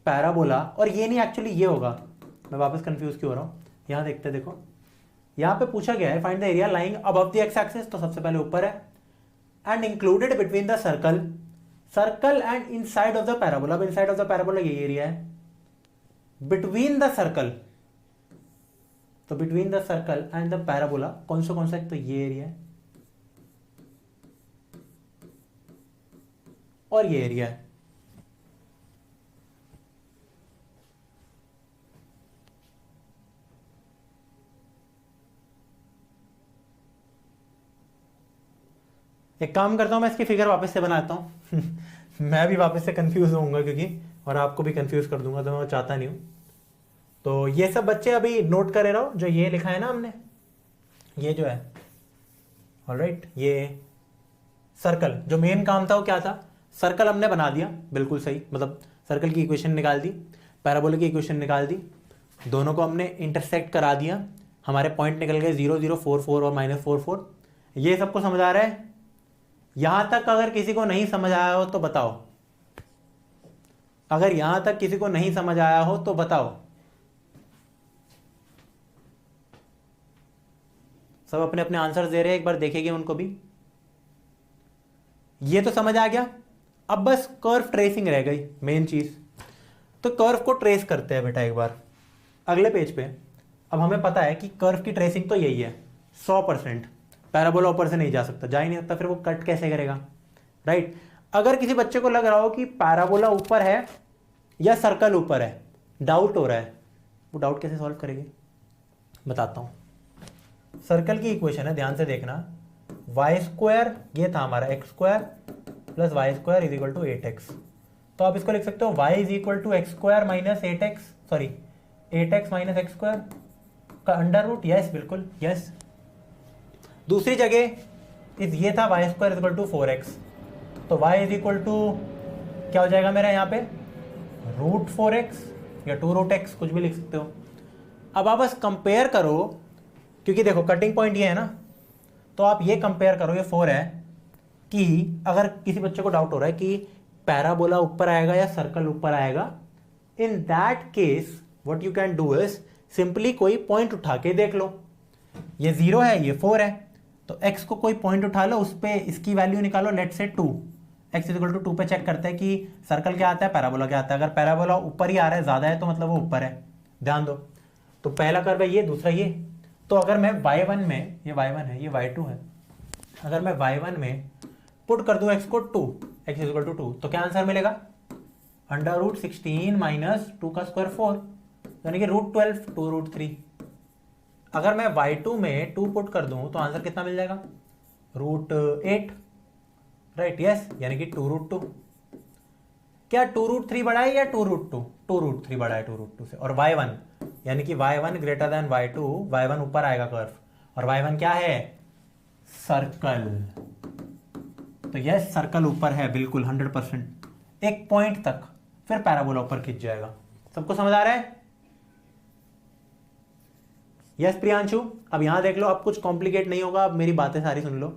parabola, और ये नहीं एक्चुअली ये होगा। मैं वापस कंफ्यूज क्यों हो रहा हूं, यहां देखते हैं, देखो यहां पे पूछा गया है find the area lying above the x axis, तो सबसे पहले ऊपर है, and included between the circle and inside of the parabola. अब इनसाइड ऑफ द पैराबोला ये एरिया है, बिटवीन द सर्कल, तो between the circle and the parabola कौन सा, तो ये एरिया है और ये एरिया है। एक काम करता हूं, मैं इसकी फिगर वापस से बनाता हूं मैं भी वापस से कंफ्यूज होऊंगा क्योंकि, और आपको भी कंफ्यूज कर दूंगा, तो मैं चाहता नहीं हूं। तो ये सब बच्चे अभी नोट करे रहो, जो ये लिखा है ना हमने, ये जो है, ऑलराइट, ये सर्कल, जो मेन काम था वो क्या था, सर्कल हमने बना दिया, बिल्कुल सही, मतलब सर्कल की इक्वेशन निकाल दी, पैराबोला की इक्वेशन निकाल दी, दोनों को हमने इंटरसेक्ट करा दिया, हमारे पॉइंट निकल गए 0, 0, 4, 4 और -4, 4। ये सबको समझ आ रहा है? यहां तक अगर किसी को नहीं समझ आया हो तो बताओ, अगर यहां तक किसी को नहीं समझ आया हो तो बताओ। सब अपने अपने आंसर दे रहे हैं, एक बार देखेंगे उनको भी। ये तो समझ आ गया, अब बस कर्व ट्रेसिंग रह गई मेन चीज। तो कर्व को ट्रेस करते हैं बेटा एक बार, अगले पेज पे अब हमें पता है कि कर्व की ट्रेसिंग तो यही है 100%, पैराबोला ऊपर से नहीं जा सकता, जा ही नहीं सकता, फिर वो कट कैसे करेगा, राइट। अगर किसी बच्चे को लग रहा हो कि पैराबोला ऊपर है या सर्कल ऊपर है, डाउट हो रहा है, वो डाउट कैसे सॉल्व करेंगे बताता हूं। सर्कल की इक्वेशन है, ध्यान से देखना, वाई स्क्वायर ये था हमारा x square plus Y square is equal to 8x। तो आप इसको लिख सकते हो y is equal to x square minus 8x, sorry 8x minus x square का अंडर रूट, यस बिल्कुल यस। दूसरी जगह इस ये था y square is equal to 4x, तो y इज इक्वल टू क्या हो जाएगा मेरा यहाँ पे रूट 4x या 2 रूट x, कुछ भी लिख सकते हो। अब आप बस कंपेयर करो, क्योंकि देखो कटिंग पॉइंट ये है ना, तो आप ये कंपेयर करो, ये 4 है, कि अगर किसी बच्चे को डाउट हो रहा है कि पैराबोला ऊपर आएगा या सर्कल ऊपर आएगा, in that case what you can do is simply कोई पॉइंट उठा के देख लो। ये 0 है, ये 4 है, तो x को कोई पॉइंट उठा लो, उस पर इसकी वैल्यू निकालो, लेट से 2, x इज इक्वल टू 2 पे चेक करते हैं कि सर्कल क्या आता है, पैराबोला क्या आता है। अगर पैराबोला ऊपर ही आ रहा है, ज्यादा है, तो मतलब वो ऊपर है, ध्यान दो। तो पहला कर्व है ये, दूसरा ये। तो अगर मैं y1 में, ये y1 है, ये y2 है, अगर मैं y1 में पुट कर दूं x को 2, x इज इक्वल टू 2, तो क्या आंसर मिलेगा, अंडर रूट 16 माइनस 2 का स्क्वायर 4, यानी कि रूट 12 2 रूट 3। अगर मैं y2 में 2 पुट कर दूं तो आंसर कितना मिल जाएगा, रूट 8, राइट यस, यानी कि 2 रूट 2। क्या 2 रूट 3 बड़ा है या 2 रूट 2, 2 रूट 3 बड़ा है 2 रूट 2 से। और y1 यानी कि y1 greater than y2, y1 ऊपर आएगा कर्व, और y1 क्या है, सर्कल। तो यस सर्कल ऊपर है बिल्कुल 100%, एक पॉइंट तक, फिर पैराबोला ऊपर खिंच जाएगा। सबको समझ आ रहा है, यस प्रियांशु। अब यहां देख लो, अब कुछ कॉम्प्लिकेट नहीं होगा, अब मेरी बातें सारी सुन लो,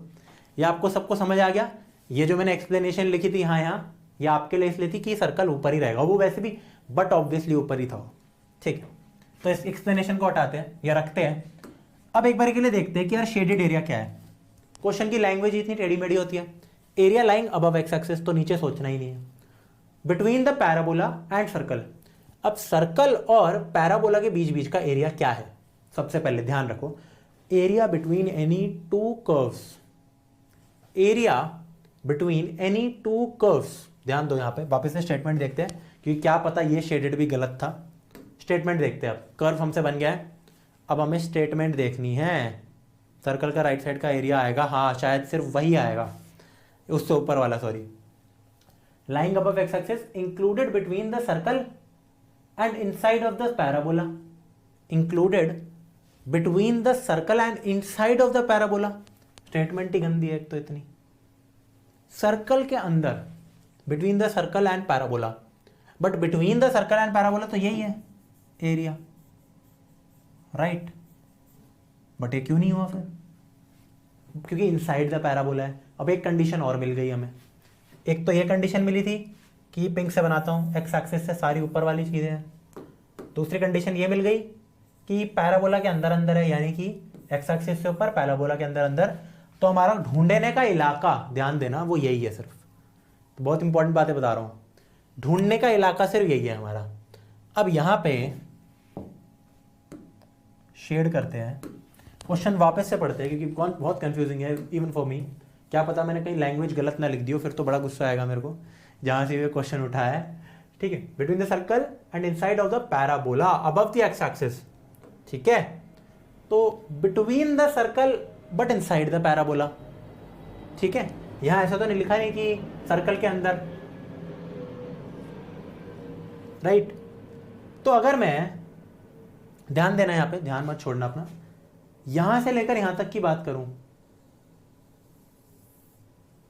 ये आपको सबको समझ आ गया। ये जो मैंने एक्सप्लेनेशन लिखी थी यहाँ ये आपके लिए इसलिए थी कि सर्कल ऊपर ही रहेगा, वो वैसे भी बट ऑब्वियसली ऊपर ही था, ठीक है। तो इस एक्सप्लेनेशन को हटाते हैं या रखते हैं। अब एक बार के लिए देखते हैं कि यार शेडेड एरिया क्या है। क्वेश्चन की लैंग्वेज इतनी टेढ़ी मेढ़ी होती है। Area lying above x axis, तो नीचे सोचना ही नहीं है। Between the parabola and circle, अब सर्कल और पैराबोला के बीच बीच का एरिया क्या है। सबसे पहले ध्यान रखो, area between any two curves, area between any two curves. ध्यान दो, यहां पे वापस से स्टेटमेंट देखते हैं, क्योंकि क्या पता ये शेडेड भी गलत था। स्टेटमेंट देखते हैं। अब कर्व हमसे बन गया है, अब हमें स्टेटमेंट देखनी है। सर्कल का राइट साइड का एरिया आएगा, हाँ शायद सिर्फ वही आएगा, उससे ऊपर वाला, sorry. Lying above x axis included between the circle and inside of the parabola, included between the circle and inside of the parabola. Statement ही गंदी है एक तो इतनी। सर्कल के अंदर, between the circle and parabola, but between the circle and parabola तो यही है एरिया, राइट। बट ये क्यों नहीं हुआ फिर, क्योंकि इनसाइड द पैराबोला है। अब एक कंडीशन और मिल गई हमें। एक तो ये कंडीशन मिली थी कि पिंक से बनाता हूं, एक्स एक्सिस से सारी ऊपर वाली चीजें हैं। दूसरी कंडीशन ये मिल गई कि पैराबोला के अंदर अंदर है, यानी कि एक्स एक्सिस से ऊपर, पैराबोला के अंदर अंदर। तो हमारा ढूंढने का इलाका, ध्यान देना, वो यही है सिर्फ। तो बहुत इंपॉर्टेंट बातें बता रहा हूं, ढूंढने का इलाका सिर्फ यही है हमारा। अब यहां पे शेड करते हैं, क्वेश्चन वापस से पढ़ते हैं, क्योंकि बहुत कंफ्यूजिंग है इवन फॉर मी। क्या पता मैंने कहीं लैंग्वेज गलत ना लिख दी हो, फिर तो बड़ा गुस्सा आएगा मेरे को, जहां से ये क्वेश्चन उठाया है। ठीक है, between the circle and inside of the parabola above the x axis, ठीक है। तो between the circle but inside the parabola, ठीक है। यहां ऐसा तो नहीं लिखा नहीं कि सर्कल के अंदर, राइट। तो अगर मैं, ध्यान देना यहां पे, ध्यान मत छोड़ना अपना, यहां से लेकर यहां तक की बात करूं,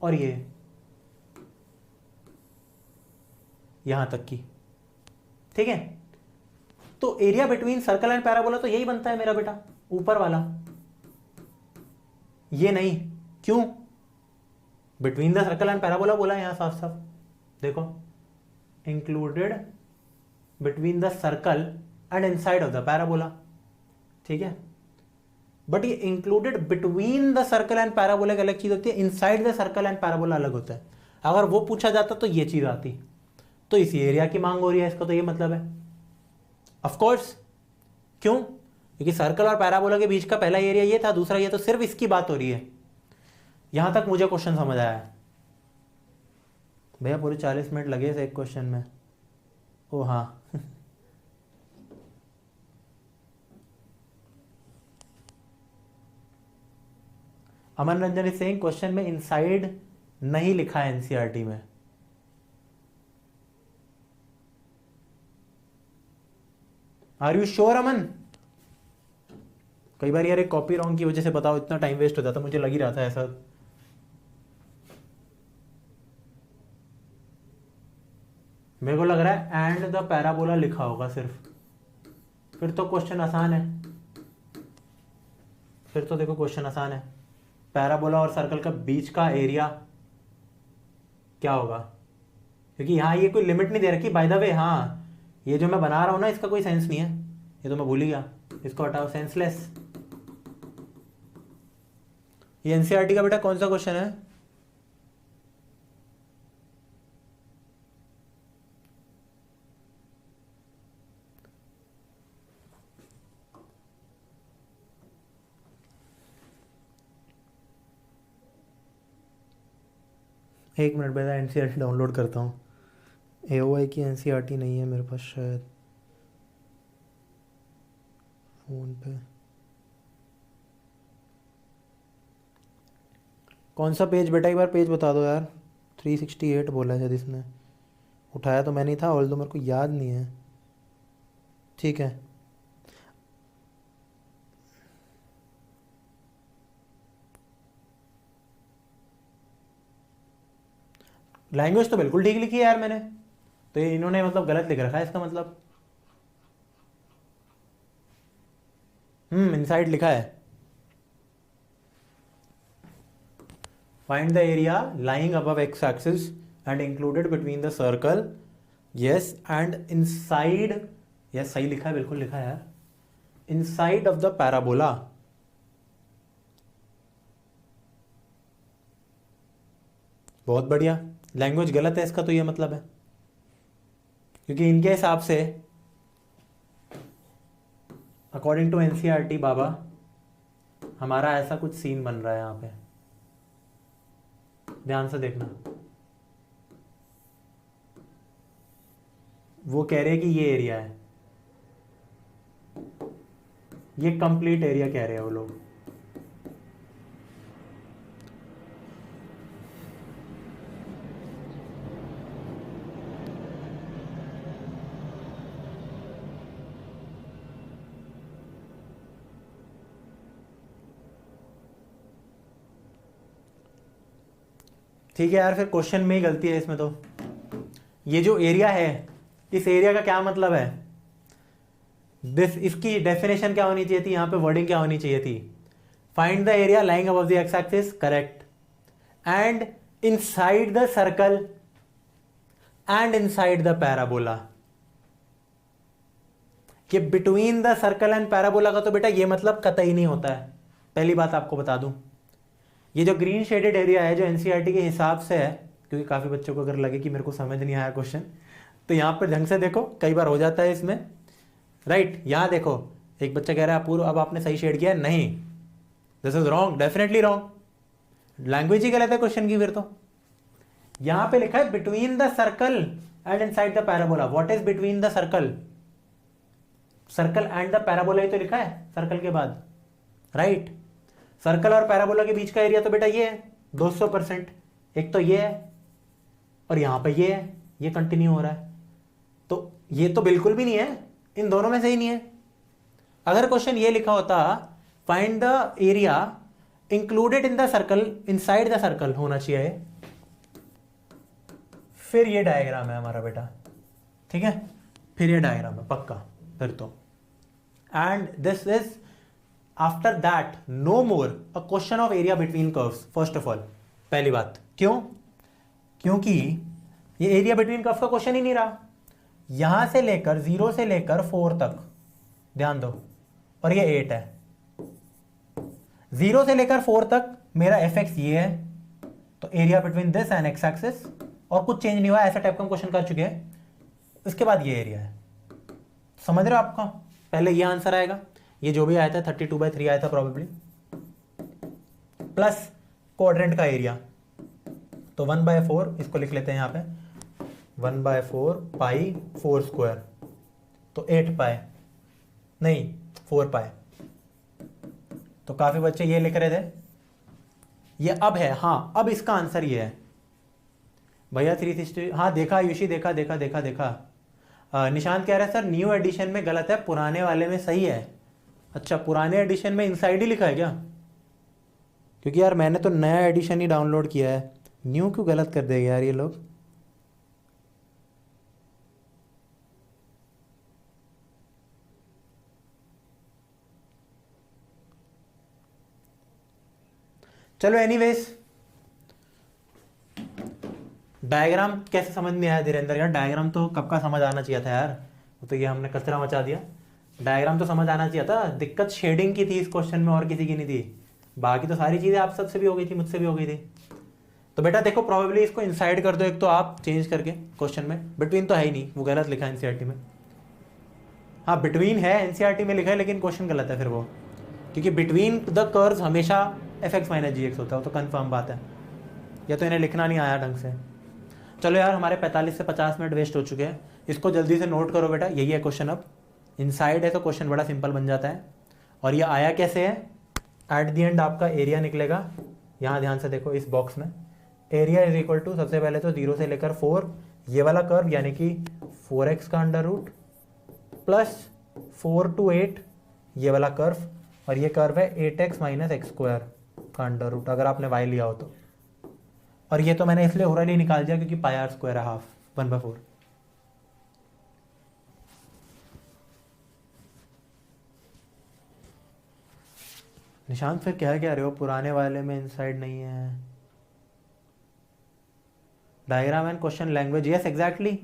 और ये यहां तक की, ठीक है। तो area between circle and parabola तो यही बनता है मेरा बेटा, ऊपर वाला, ये नहीं। क्यों, between the circle and parabola बोला है यहां साफ साफ, देखो, included between the circle and inside of the parabola, ठीक है। बट ये included between the circle and parabola एक अलग चीज होती है, inside the circle and parabola अलग होता है। अगर वो पूछा जाता तो ये चीज आती। तो इस एरिया की मांग हो रही है, इसका तो ये मतलब है ऑफ कोर्स। क्यों, क्योंकि सर्कल और पैराबोला के बीच का पहला एरिया ये था, दूसरा ये, तो सिर्फ इसकी बात हो रही है। यहां तक मुझे क्वेश्चन समझ आया है भैया। पूरे 40 मिनट लगे इस एक क्वेश्चन में। ओ हाँ अमन रंजन इज सेइंग क्वेश्चन में इनसाइड नहीं लिखा है एनसीईआरटी में। आर यू श्योर अमन? कई बार यार एक कॉपी रॉन्ग की वजह से बताओ इतना टाइम वेस्ट हो जाता, मुझे लग ही रहा था ऐसा। मेरे को लग रहा है एंड द पैराबोला लिखा होगा सिर्फ, फिर तो क्वेश्चन आसान है। फिर तो देखो क्वेश्चन आसान है। पैराबोला और सर्कल का बीच का एरिया क्या होगा, क्योंकि यहाँ ये कोई लिमिट नहीं दे रखी बाय द वे। हाँ ये जो मैं बना रहा हूं ना इसका कोई सेंस नहीं है, ये तो मैं भूल ही गया, इसको हटाओ, सेंसलेस। ये एनसीईआरटी का बेटा कौन सा क्वेश्चन है? एक मिनट बेटा एनसीईआरटी डाउनलोड करता हूँ। एओआई की एनसीईआरटी नहीं है मेरे पास शायद फोन पे। कौन सा पेज बेटा, एक बार पेज बता दो यार। 368 बोला है शायद इसने, उठाया तो मैं नहीं था, ऑल तो मेरे को याद नहीं है। ठीक है लैंग्वेज तो बिल्कुल ठीक लिखी है यार मैंने, तो ये इन्होंने मतलब गलत लिख रखा है इसका मतलब। इनसाइड लिखा है। Find the area lying above x axis and included between the circle, yes, and inside, yes सही लिखा है, बिल्कुल लिखा है यार, इनसाइड ऑफ द पैराबोला। बहुत बढ़िया, लैंग्वेज गलत है इसका तो ये मतलब है, क्योंकि इनके हिसाब से अकॉर्डिंग टू एनसीईआरटी बाबा हमारा ऐसा कुछ सीन बन रहा है यहां पे। ध्यान से देखना, वो कह रहे हैं कि ये एरिया है, ये कंप्लीट एरिया कह रहे हैं वो लोग। ठीक है यार, फिर क्वेश्चन में ही गलती है इसमें। तो ये जो एरिया है, इस एरिया का क्या मतलब है? दिस, इसकी डेफिनेशन क्या होनी चाहिए थी, यहां पे वर्डिंग क्या होनी चाहिए थी? Find the area lying above the x axis, correct, and inside the circle and inside the parabola. कि between the circle and parabola का तो बेटा ये मतलब कतई नहीं होता है, पहली बात आपको बता दूं। ये जो ग्रीन शेडेड एरिया है जो एनसीईआरटी के हिसाब से है, क्योंकि काफ़ी बच्चों को अगर लगे कि मेरे को समझ नहीं आया क्वेश्चन, तो यहाँ पर ढंग से देखो, कई बार हो जाता है इसमें, राइट। यहाँ देखो एक बच्चा कह रहा है अपूर्व अब आपने सही शेड किया, नहीं, this is wrong, definitely wrong, language ही गलत है क्वेश्चन की फिर तो। यहाँ पे लिखा है between the circle and inside the parabola. What is between the circle? Circle and the parabola ही तो लिखा है सर्कल के बाद, राइट। सर्कल और पैराबोला के बीच का एरिया तो बेटा ये है 200%, एक तो ये है और यहां पे ये है, ये कंटिन्यू हो रहा है, तो ये तो बिल्कुल भी नहीं है, इन दोनों में से ही नहीं है। अगर क्वेश्चन ये लिखा होता find the area included in the circle inside the circle होना चाहिए, फिर ये डायग्राम है हमारा बेटा, ठीक है, फिर ये डायग्राम है पक्का फिर तो। And this is after that no more a question of area between curves. First of all, पहली बात, क्यों? क्योंकि ये एरिया बिटवीन कर्व्स का क्वेश्चन ही नहीं रहा। यहां से लेकर 0 से लेकर 4 तक ध्यान दो, और ये 8 है। 0 से लेकर 4 तक मेरा एफ एक्स ये है, तो area between this and x axis, और कुछ चेंज नहीं हुआ, ऐसा टाइप का क्वेश्चन कर चुके हैं। उसके बाद ये एरिया है, समझ रहे हो आपका? पहले ये आंसर आएगा, ये जो भी आया था 32/3 आया था प्रोबेबली, प्लस क्वाड्रेंट का एरिया, तो 1/4 इसको लिख लेते हैं यहाँ पे, 1/4 पाई 4 स्क्वायर, तो 8 पाई नहीं 4 पाई। तो काफी बच्चे ये लिख रहे थे, ये अब है, हाँ अब इसका आंसर ये है भैया 360। हाँ देखा आयुषी, देखा देखा देखा देखा। निशांत कह रहा है सर न्यू एडिशन में गलत है, पुराने वाले में सही है। अच्छा पुराने एडिशन में इनसाइड ही लिखा है क्या? क्योंकि यार मैंने तो नया एडिशन ही डाउनलोड किया है, न्यू क्यों गलत कर देगा यार ये लोग। चलो एनीवेज, डायग्राम कैसे समझ में आया धीरेन्द्र? यार डायग्राम तो कब का समझ आना चाहिए था यार, तो ये हमने कचरा मचा दिया। डायग्राम तो समझ आना चाहिए था, दिक्कत शेडिंग की थी इस क्वेश्चन में और किसी की नहीं थी। बाकी तो सारी चीज़ें आप सबसे भी हो गई थी, मुझसे भी हो गई थी। तो बेटा देखो प्रोबेबली इसको इनसाइड कर दो एक तो आप चेंज करके क्वेश्चन में, बिटवीन तो है ही नहीं, वो गलत लिखा है एनसीईआरटी में। हाँ बिटवीन है एनसीईआरटी में लिखा है, लेकिन क्वेश्चन गलत है फिर वो, क्योंकि बिटवीन द कर्व्स हमेशा fx - gx होता है, वो तो कन्फर्म बात है। या तो इन्हें लिखना नहीं आया ढंग से। चलो यार हमारे 45 से 50 मिनट वेस्ट हो चुके हैं, इसको जल्दी से नोट करो बेटा, यही है क्वेश्चन। अब इनसाइड है तो क्वेश्चन बड़ा सिंपल बन जाता है। और ये आया कैसे है, एट दी एंड आपका एरिया निकलेगा, यहाँ ध्यान से देखो इस बॉक्स में, एरिया इज इक्वल टू सबसे पहले तो 0 से लेकर 4, ये वाला कर्व यानी कि 4x का अंडर रूट प्लस 4 to 8 ये वाला कर्व, और ये कर्व है 8x - x स्क्वायर का अंडर रूट अगर आपने y लिया हो तो। और ये तो मैंने इसलिए ओरली निकाल दिया क्योंकि पाई आर स्क्वायर है हाफ 1/4। निशांत फिर क्या कह रहे हो, पुराने वाले में इनसाइड नहीं है? Diagram and question language, yes exactly.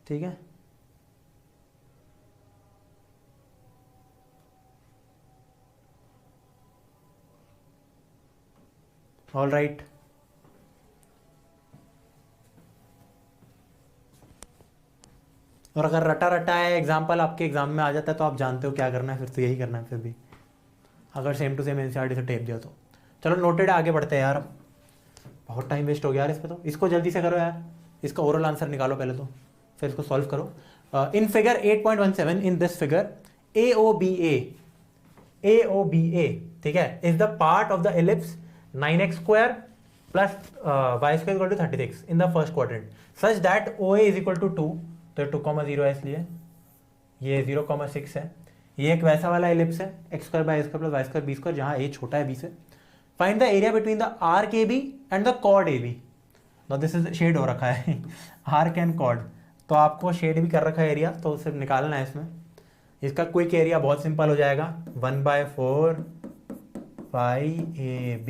ठीक है, ऑल राइट। और अगर रटा रटा है एग्जाम्पल आपके एग्जाम में आ जाता है तो आप जानते हो क्या करना है, फिर तो यही करना है फिर भी, अगर सेम टू सेम एनसीईआरटी से टेप दिया तो। चलो नोटेड, आगे बढ़ते हैं यार, अब बहुत टाइम वेस्ट हो गया यार इस पे। तो इसको जल्दी से करो यार, इसका ओरल आंसर निकालो पहले तो, फिर इसको सॉल्व करो। In figure 8.17 in this figure AOBA ठीक है is the part of the ellipse 9x square plus y square equal to 36 in the first quadrant such that OA is equal to 2, तो 2,0 है इसलिए ये 0,6 है। ये एक वैसा वाला एलिप्स है x square by a square plus y square b square जहां a छोटा है b से। Find the area between the arc AB and the chord AB। Now this is shade हो रखा है आर्क एंड कॉर्ड, तो आपको शेड भी कर रखा है एरिया, तो सिर्फ निकालना है इसमें। इसका क्विक एरिया बहुत सिंपल हो जाएगा, 1/4 पाई AB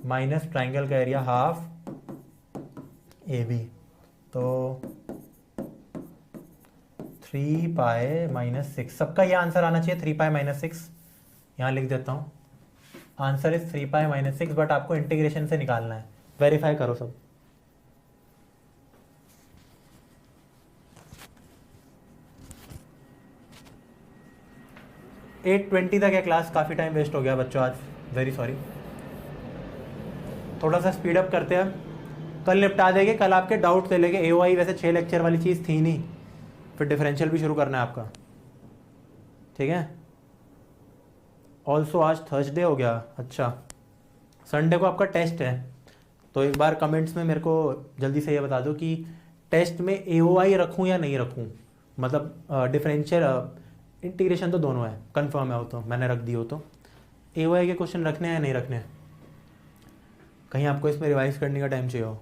माइनस ट्राइंगल का एरिया हाफ AB, तो 3 पाई - 6। सबका ये आंसर आना चाहिए 3 पाई - 6, यहाँ लिख देता हूँ। आंसर इज 3 पाई - 6, बट आपको इंटीग्रेशन से निकालना है। वेरीफाई करो सब। एट 20 तक है क्लास, काफ़ी टाइम वेस्ट हो गया बच्चों आज, वेरी सॉरी। थोड़ा सा स्पीड अप करते हैं, कल निपटा देंगे, कल आपके डाउट ले लेंगे। AOI वैसे 6 लेक्चर वाली चीज़ थी नहीं, फिर डिफरेंशियल भी शुरू करना है आपका, ठीक है। ऑल्सो आज थर्सडे हो गया, अच्छा संडे को आपका टेस्ट है, तो एक बार कमेंट्स में मेरे को जल्दी से ये बता दो कि टेस्ट में AOI रखूँ या नहीं रखूँ, मतलब डिफरेंशियल इंटीग्रेशन तो दोनों है, कंफर्म है वो तो मैंने रख दी हो, तो AOI के क्वेश्चन रखने हैं या नहीं रखने हैं, कहीं आपको इसमें रिवाइज करने का टाइम चाहिए हो।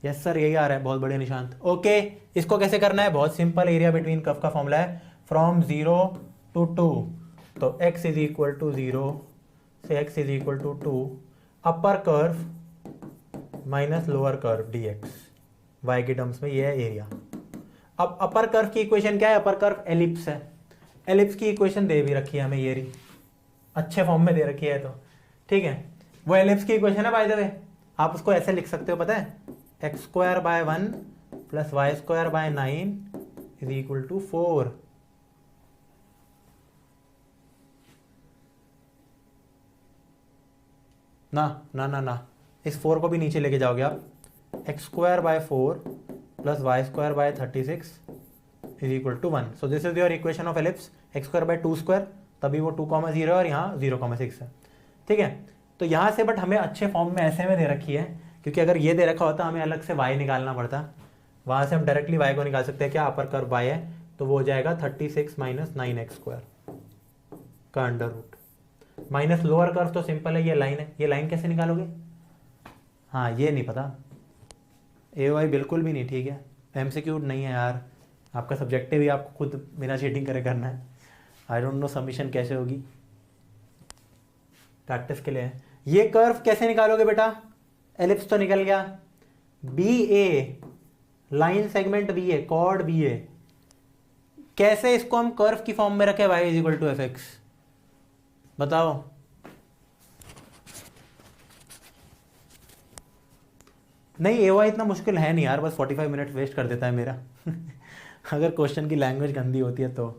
यस सर यही आ रहा है, बहुत बढ़िया निशांत। ओके इसको कैसे करना है, बहुत सिंपल, एरिया बिटवीन कर्व का फॉर्मूला है फ्रॉम 0 to 2, तो x इज इक्वल टू 0 से x is equal to 2 upper curve minus lower curve dx, y के टर्म्स में ये है एरिया। अब अपर कर्व की इक्वेशन क्या है, अपर कर्व एलिप्स है, एलिप्स की इक्वेशन दे भी रखी है हमें ये रही, अच्छे फॉर्म में दे रखी है तो ठीक है। वो एलिप्स की इक्वेशन है बाय द वे, आप उसको ऐसे लिख सकते हो, पता है, एक्स स्क्वायर बाय 1 प्लस Y square by 9 is equal to 4। ना ना ना ना, इस 4 को भी नीचे लेके जाओगे आप, एक्स स्क्वायर बाय 4 प्लस Y square by 36 is equal to 1। So this is your equation of ellipse, x square by 2 square, तभी वो 2,0 और यहाँ 0,6 है, ठीक है। तो यहाँ से बट हमें अच्छे फॉर्म में ऐसे में दे रखी है, क्योंकि अगर ये दे रखा होता हमें अलग से y निकालना पड़ता, वहाँ से हम डायरेक्टली y को निकाल सकते हैं, क्या अपर कर्व y है, तो वो हो जाएगा 36 माइनस 9x स्क्वायर का under root minus lower curve तो सिंपल है, ये लाइन है, ये लाइन कैसे निकालोगे, हाँ ये नहीं पता, ए वाई बिल्कुल भी नहीं, ठीक है, एमसीक्यू नहीं है यार, आपका सब्जेक्टिव ही आपको खुद बिना चीटिंग करे करना है। आई डोंट नो सबमिशन कैसे होगी, प्रैक्टिस के लिए है। ये कर्व कैसे निकालोगे बेटा, एलिप्स तो निकल गया, B A line segment B A, chord B A, कैसे इसको हम कर्व की फॉर्म में रखे, y is equal to F X, बताओ। नहीं ए वाई इतना मुश्किल है नहीं यार, बस 45 मिनट वेस्ट कर देता है मेरा अगर क्वेश्चन की लैंग्वेज गंदी होती है तो।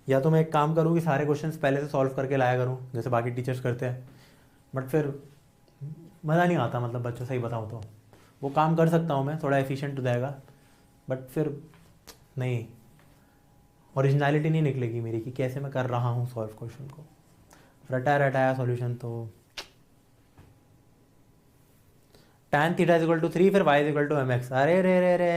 या तो मैं एक काम करूँ कि सारे क्वेश्चंस पहले से सॉल्व करके लाया करूँ जैसे बाकी टीचर्स करते हैं, बट फिर मज़ा नहीं आता, मतलब बच्चों सही बताऊँ तो वो काम कर सकता हूँ मैं, थोड़ा एफिशिएंट हो जाएगा, बट फिर नहीं, ओरिजिनलिटी नहीं निकलेगी मेरी कि कैसे मैं कर रहा हूँ सॉल्व क्वेश्चन को, रटाया रटाया सॉल्यूशन तो। tan theta is equal to 3 फिर y is equal to M X, अरे रे रे रे,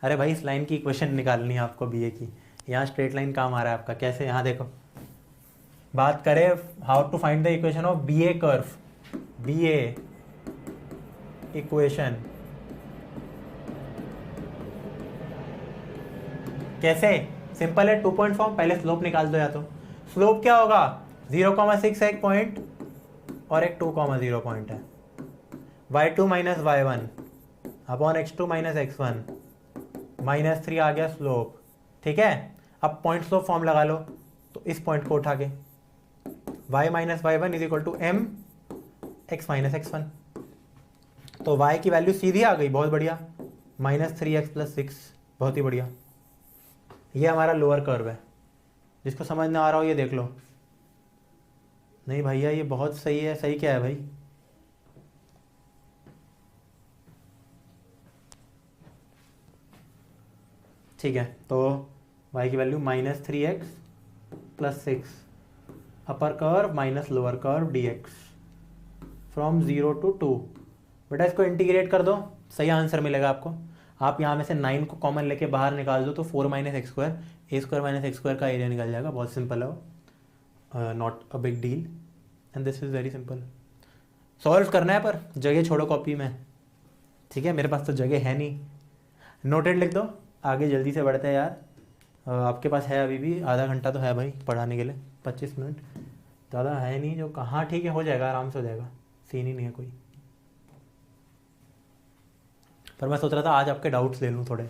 अरे भाई इस लाइन की इक्वेशन निकालनी है आपको बीए की, यहाँ स्ट्रेट लाइन काम आ रहा है आपका, कैसे, यहाँ देखो, बात करें how to find the equation of B A curve, B A equation कैसे, सिंपल है, 2 पॉइंट फॉर्म, पहले स्लोप निकाल दो, या तो स्लोप क्या होगा 0,6 एक पॉइंट और एक 2,0 पॉइंट है, y2 minus y1 upon x2 minus x1 minus 3 आ गया स्लोप, ठीक है। अब पॉइंट स्लोप फॉर्म लगा लो, तो इस पॉइंट को उठा के y minus y1 is equal to m x minus x1, तो y की वैल्यू सीधी आ गई, बहुत बढ़िया, माइनस 3x प्लस 6, बहुत ही बढ़िया। ये हमारा लोअर कर्व है, जिसको समझ ना आ रहा हो ये देख लो। नहीं भैया ये बहुत सही है, सही क्या है भाई, ठीक है। तो y की value minus 3x plus 6, upper curve minus lower curve dx from 0 to 2, बेटा इसको इंटीग्रेट कर दो, सही आंसर मिलेगा आपको। आप यहाँ में से 9 को कॉमन लेके बाहर निकाल दो तो 4 माइनस एक्स स्क्वायर, ए स्क्वायर माइनस एक्स स्क्वायर का एरिया निकल जाएगा, बहुत सिंपल है वो, not a big deal and this is very simple. Solve करना है पर जगह छोड़ो कॉपी में, ठीक है, मेरे पास तो जगह है नहीं, नोटेड लिख दो, आगे जल्दी से बढ़ते हैं यार। आपके पास है अभी भी आधा घंटा तो है भाई पढ़ाने के लिए, 25 मिनट ज़्यादा है नहीं, जो कहाँ, ठीक है हो जाएगा, आराम से हो जाएगा, सीन ही नहीं है कोई। पर मैं सोच रहा था आज आपके डाउट्स ले लूँ थोड़े,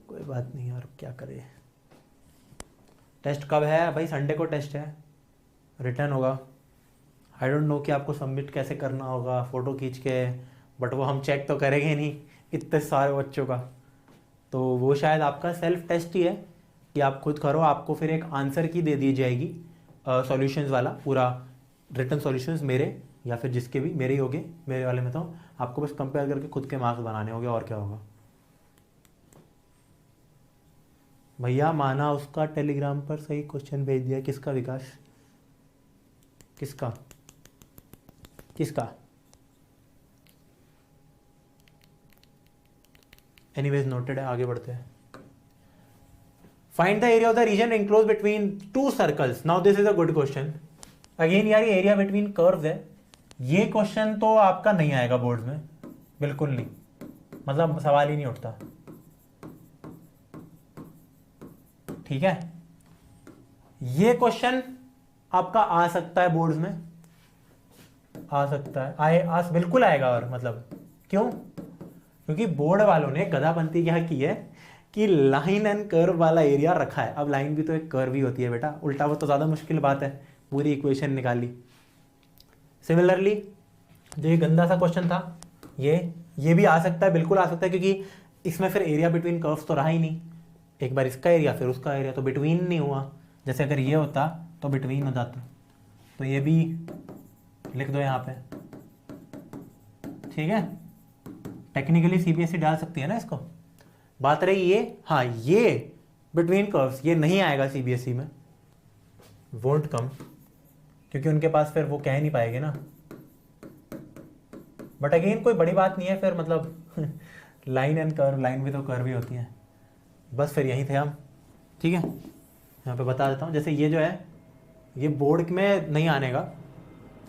कोई बात नहीं यार, क्या करें। टेस्ट कब है भाई, संडे को टेस्ट है, रिटर्न होगा, आई डोंट नो कि आपको सबमिट कैसे करना होगा फ़ोटो खींच के, बट वो हम चेक तो करेंगे नहीं इतने सारे बच्चों का, तो वो शायद आपका सेल्फ टेस्ट ही है कि आप खुद करो, आपको फिर एक आंसर की दे दी जाएगी सॉल्यूशंस वाला, पूरा रिटर्न सॉल्यूशंस मेरे या फिर जिसके भी, मेरे ही होंगे, मेरे वाले में तो आपको बस कंपेयर करके खुद के मार्क्स बनाने होंगे, और क्या होगा। भैया माना उसका टेलीग्राम पर सही क्वेश्चन भेज दिया, किसका विकास, किसका किसका, एनीवेज नोटेड है, आगे बढ़ते हैं। Find the area of the region enclose between two circles, now this is a good question again यार, ये एरिया बिटवीन कर्व्स है, ये क्वेश्चन तो आपका नहीं आएगा बोर्ड में, बिल्कुल नहीं, मतलब सवाल ही नहीं उठता, ठीक है। ये क्वेश्चन आपका आ सकता है बोर्ड्स में, आ सकता है, बिल्कुल आएगा, और मतलब क्यों, क्योंकि बोर्ड वालों ने गधापंती क्या की है कि लाइन एंड कर्व वाला एरिया रखा है। अब लाइन भी तो एक कर्व ही होती है बेटा, उल्टा वो तो ज़्यादा मुश्किल बात है, पूरी इक्वेशन निकाली। सिमिलरली जो ये गंदा सा क्वेश्चन था, ये भी आ सकता है, बिल्कुल आ सकता है, क्योंकि इसमें फिर एरिया बिटवीन कर्व्स तो रहा ही नहीं। एक बार इसका एरिया फिर उसका एरिया, तो बिटवीन नहीं हुआ। जैसे अगर ये होता तो बिटवीन हो जाता, तो ये भी लिख दो यहाँ पे, ठीक है। टेक्निकली सीबीएसई डाल सकती है ना इसको। बात रही ये, हाँ ये बिटवीन कर्व्स, ये नहीं आएगा सीबीएसई में, वोंट कम, क्योंकि उनके पास फिर वो कह नहीं पाएंगे ना। बट अगेन कोई बड़ी बात नहीं है फिर, मतलब लाइन एंड कर्व, लाइन भी तो कर्व ही होती है। बस फिर यहीं थे हम, ठीक है। यहाँ पे बता देता हूँ, जैसे ये जो है ये बोर्ड में नहीं आने का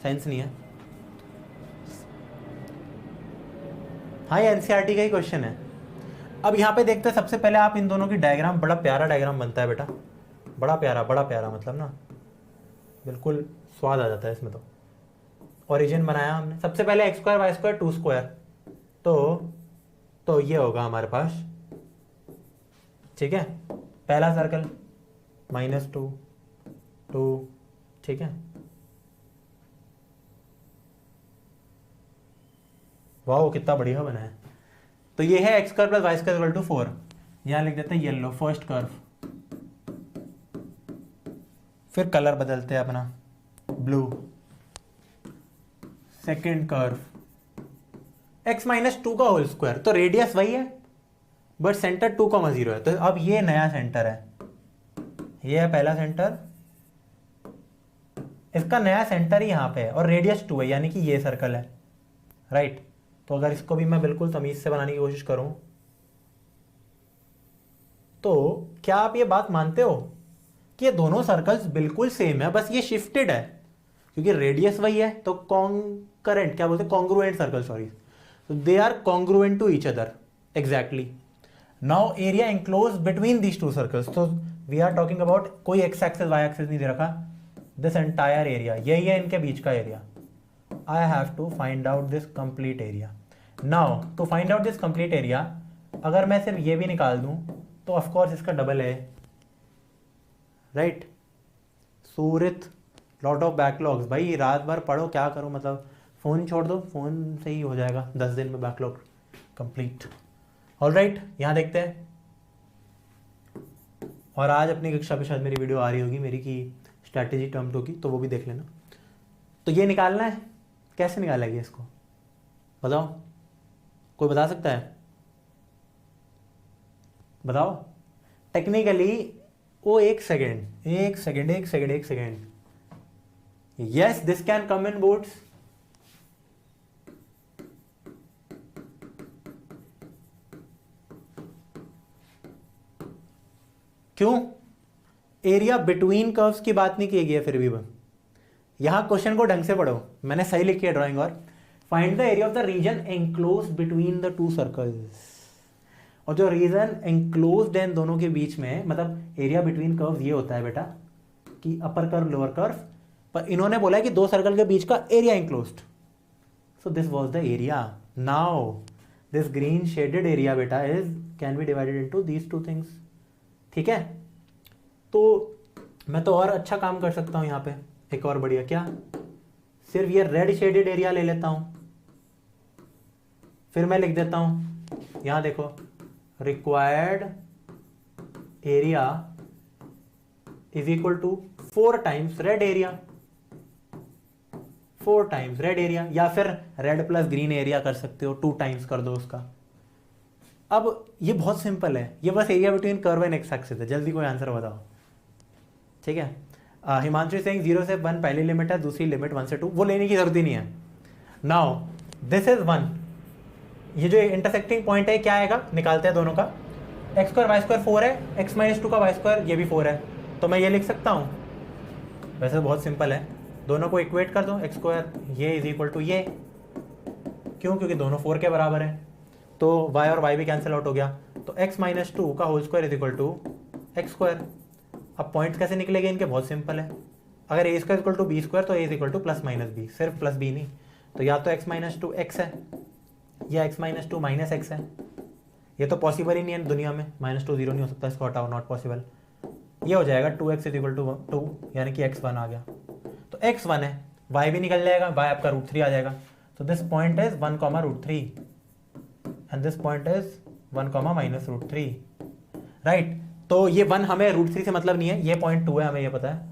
सेंस नहीं है। हाँ ये एनसीईआरटी का ही क्वेश्चन है। अब यहाँ पे देखते हैं, सबसे पहले आप इन दोनों की डायग्राम, बड़ा प्यारा डायग्राम बनता है बेटा, बड़ा प्यारा मतलब ना बिल्कुल स्वाद आ जाता है इसमें। तो ओरिजिन बनाया हमने, सबसे पहले X square Y square two square, तो ये होगा हमारे पास, ठीक है। पहला सर्कल -2 2, ठीक है। वाह कितना बढ़िया बना है। तो ये है x square plus Y square equal to 4, यहां लिख देते हैं येलो फर्स्ट कर्व। फिर कलर बदलते हैं अपना, ब्लू सेकेंड कर्व, x-2 का होल स्क्वायर, तो रेडियस वही है बट सेंटर 2,0 है। तो अब ये नया सेंटर है, ये है पहला सेंटर, इसका नया सेंटर ही यहां पे है, और रेडियस 2 है, यानी कि ये सर्कल है, राइट। तो अगर इसको भी मैं बिल्कुल तमीज से बनाने की कोशिश करूं, तो क्या आप ये बात मानते हो कि ये दोनों सर्कल्स बिल्कुल सेम है, बस ये शिफ्टेड है, क्योंकि रेडियस वही है, तो कॉन्करेंट, क्या बोलते हैं, congruent circle, sorry, so they are congruent to each other exactly. Now area enclosed between these two circles, so we are talking about, कोई x axis y axis नहीं दे रखा, this entire area, यही है इनके बीच का area. I have to find out this complete area. Now to find out this complete area, अगर मैं सिर्फ ये भी निकाल दूं तो ऑफ कोर्स इसका डबल है, राइट। सूरित लॉट ऑफ बैकलॉग्स, भाई रात भर पढ़ो, क्या करो, मतलब फ़ोन छोड़ दो, फ़ोन से ही हो जाएगा 10 दिन में बैकलॉग कंप्लीट। ऑलराइट, यहाँ देखते हैं। और आज अपनी कक्षा पे शायद मेरी वीडियो आ रही होगी, मेरी की स्ट्रैटेजी टर्म 2 की, तो वो भी देख लेना। तो ये निकालना है, कैसे निकालेगी इसको बताओ, कोई बता सकता है, बताओ टेक्निकली। वो एक second, yes this can come in boards. क्यों? एरिया बिटवीन कर्व्स की बात नहीं की गई है फिर भी। यहां क्वेश्चन को ढंग से पढ़ो, मैंने सही लिखी है ड्राइंग। और find the area of the region enclose between the two circles, और जो रीजन एंक्लोज्ड है इन दोनों के बीच में, मतलब एरिया बिटवीन कर्व्स ये होता है बेटा कि अपर कर्व लोअर कर्व, पर इन्होंने बोला है कि दो सर्कल के बीच का area enclosed, so this was the area. Now this green shaded area बेटा is can be divided into these two things, ठीक है। तो मैं तो और अच्छा काम कर सकता हूं यहाँ पे, एक और बढ़िया, क्या, सिर्फ ये रेड शेडेड एरिया ले लेता हूं, फिर मैं लिख देता हूं, यहां देखो, required area is equal to 4 times red area, 4 times red area, या फिर रेड प्लस ग्रीन एरिया कर सकते हो, 2 टाइम्स कर दो उसका। अब ये बहुत सिंपल है, ये बस area between curve and x axis है। जल्दी कोई आंसर बताओ, ठीक है। हिमांशु सिंह 0 से 1 पहली लिमिट है, दूसरी लिमिट 1 से 2, वो लेने की जरूरत ही नहीं है। नाउ दिस इज 1, ये जो इंटरसेक्टिंग पॉइंट है क्या आएगा, निकालते हैं दोनों का। एक्स स्क्वायर वाई स्क्वायर 4 है, x-2 का वाई स्क्वायर ये भी 4 है, तो मैं ये लिख सकता हूँ। वैसे बहुत सिंपल है, दोनों को इक्वेट कर दो, एक्स स्क्वायर ये इज इक्वल टू ये, क्यों, क्योंकि दोनों 4 के बराबर है, तो y और y भी कैंसिल आउट हो गया, तो x-2 का whole square is equal to x square. अब पॉइंट्स कैसे निकलेंगे इनके, बहुत सिंपल है, अगर a square equal to B square तो a is equal to plus minus B, सिर्फ प्लस बी नहीं, तो या तो x-2 x है या x-2 माइनस एक्स है, ये तो पॉसिबल ही नहीं है दुनिया में, -2 0 नहीं हो सकता, इसको हटाओ, नॉट पॉसिबल। ये हो जाएगा 2x इक्वल टू 2, यानी कि x1 आ गया। तो x1 है, y भी निकल जाएगा, y आपका √3 आ जाएगा। तो this point is 1, √3 and this point is 1, -√3, right. तो ये 1 हमें √3 से मतलब नहीं है, ये पॉइंट 2 है, हमें ये पता है,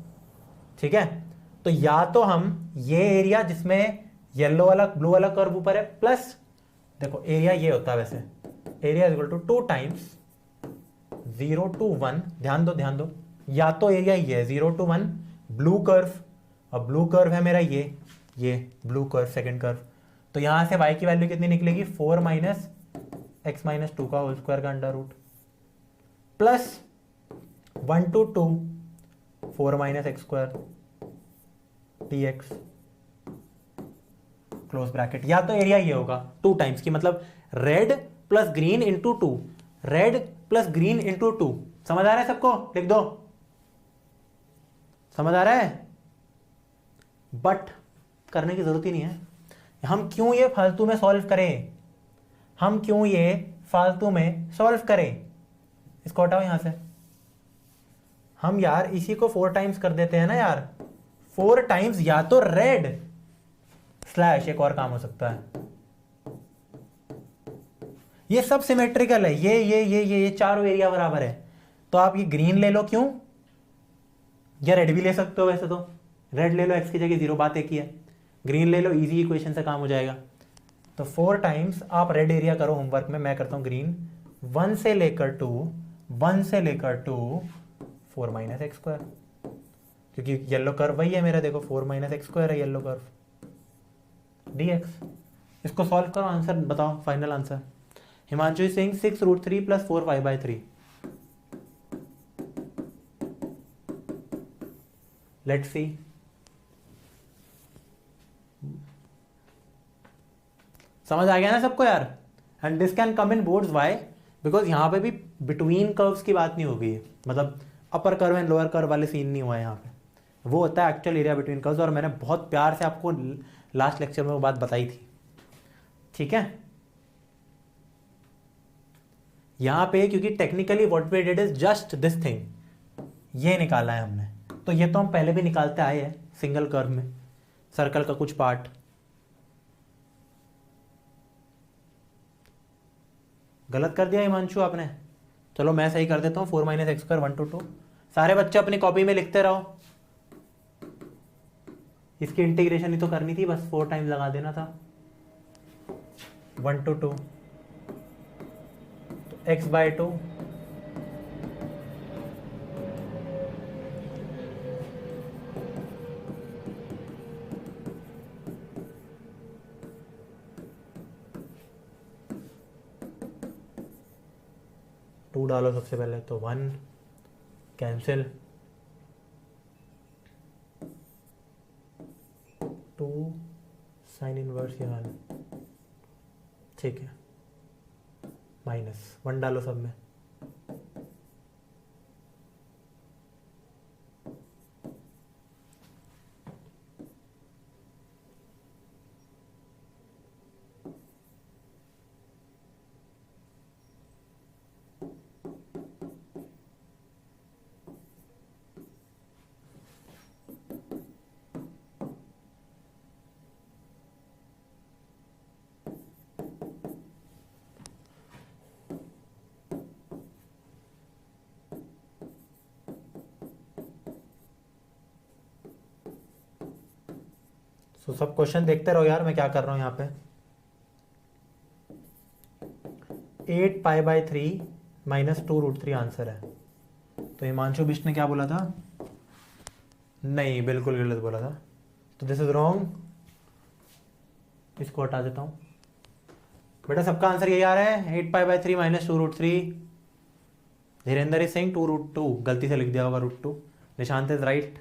ठीक है। तो या तो हम ये एरिया जिसमें येलो वाला ब्लू वाला कर्व ऊपर है, प्लस देखो एरिया ये होता है वैसे, area equal to 2 times 0 to 1, ध्यान दो, या तो एरिया ये है 0 to 1 ब्लू कर्व, और ब्लू कर्व है मेरा ये ब्लू कर्व, सेकंड कर्व। तो यहां से y की वैल्यू कितनी निकलेगी, 4 - x - 2 का होल स्क्वायर का under root, plus 1 to 2 4 - x² dx close bracket. या तो एरिया ये होगा 2 टाइम्स की, मतलब red plus green into 2, red plus green into 2। समझ आ रहा है सबको, लिख दो, समझ आ रहा है। बट करने की जरूरत ही नहीं है। हम क्यों ये फालतू में सॉल्व करें, इसको हटाओ यहां से। हम यार इसी को 4 टाइम्स कर देते हैं ना यार, 4 टाइम्स या तो रेड स्लैश एक और काम हो सकता है, ये सब सिमेट्रिकल है, ये चारों एरिया बराबर है। तो आप ये ग्रीन ले लो, क्यों, या रेड भी ले सकते हो, वैसे तो रेड ले लो, x की जगह 0, बात एक ही है। ग्रीन ले लो, इजी इक्वेशन से काम हो जाएगा। तो 4 टाइम्स आप रेड एरिया करो होमवर्क में, मैं करता हूं ग्रीन, 1 से लेकर 2 4 - x², क्योंकि येलो कर्व वही है मेरा, देखो 4 - x² है येलो कर्व dx। इसको सॉल्व करो, आंसर बताओ, final answer. Himanshu is saying 6 √3 + 4 π/3। Let's see. समझ आ गया ना सबको यार। And this can come in boards, why, because यहां पे भी बिटवीन कर्व्स की बात नहीं हो गई है, मतलब upper curve and lower curve वाले सीन नहीं हुआ है यहाँ पे, वो होता है एक्चुअल एरिया बिटवीन कर्व्स। और मैंने बहुत प्यार से आपको लास्ट लेक्चर में वो बात बताई थी, ठीक है। यहां पे क्योंकि technically what we did is just this thing, ये निकाला है हमने। तो ये तो हम पहले भी निकालते आए हैं सिंगल कर्व में, सर्कल का कुछ पार्ट। गलत कर दिया हिमांशु आपने, चलो मैं सही कर देता हूँ, 4 - x² 1 to 2। सारे बच्चे अपनी कॉपी में लिखते रहो। इसकी इंटीग्रेशन ही तो करनी थी, बस 4 टाइम्स लगा देना था, 1 to 2 तो x/2 2 डालो सबसे पहले, तो 1 कैंसिल, 2 साइन इनवर्स यहाँ है, ठीक है, -1 डालो सब में, तो सब क्वेश्चन देखते रहो यार, मैं क्या कर रहा हूँ यहाँ पे। 8 π/3 - 2 √3 आंसर है। तो हिमांशु बिष्ट ने क्या बोला था, नहीं बिल्कुल गलत बोला था, तो दिस इज रॉन्ग, इसको हटा देता हूँ। बेटा सबका आंसर यही आ रहा है, 8 π/3 - 2 √3। धीरेन्द्र इज सेइंग 2 √2, गलती से लिख दिया होगा √2। Nishant is right,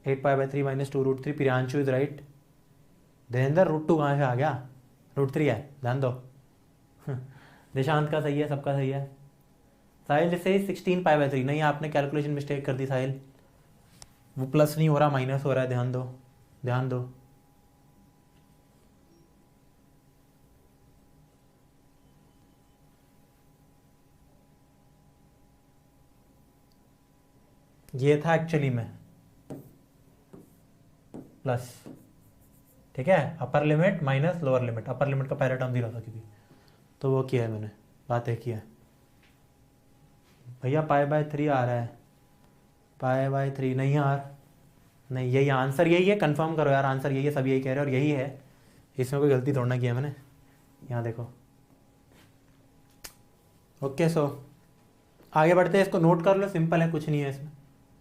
8 π/3 - 2 √3। Priyanshu is right. Dhirendra √2 कहाँ से आ गया, √3 है, ध्यान दो। निशांत का सही है, सबका सही है। साहिल जैसे 16 π/3, नहीं आपने कैलकुलेशन मिस्टेक कर दी साहिल, वो प्लस नहीं हो रहा, माइनस हो रहा है, ध्यान दो ध्यान दो। ये था एक्चुअली में प्लस, ठीक है, upper limit minus lower limit, upper limit का पहला टर्म 0 था क्योंकि, तो वो किया है मैंने, बात एक ही है भैया। π/3 आ रहा है, π/3 नहीं यार, नहीं यही आंसर, यही है, कंफर्म करो यार, आंसर यही है, सब यही कह रहे हैं और यही है, इसमें कोई गलती थोड़ा ना किया मैंने, यहाँ देखो। ओके सो आगे बढ़ते हैं, इसको नोट कर लो, सिंपल है, कुछ नहीं है इसमें,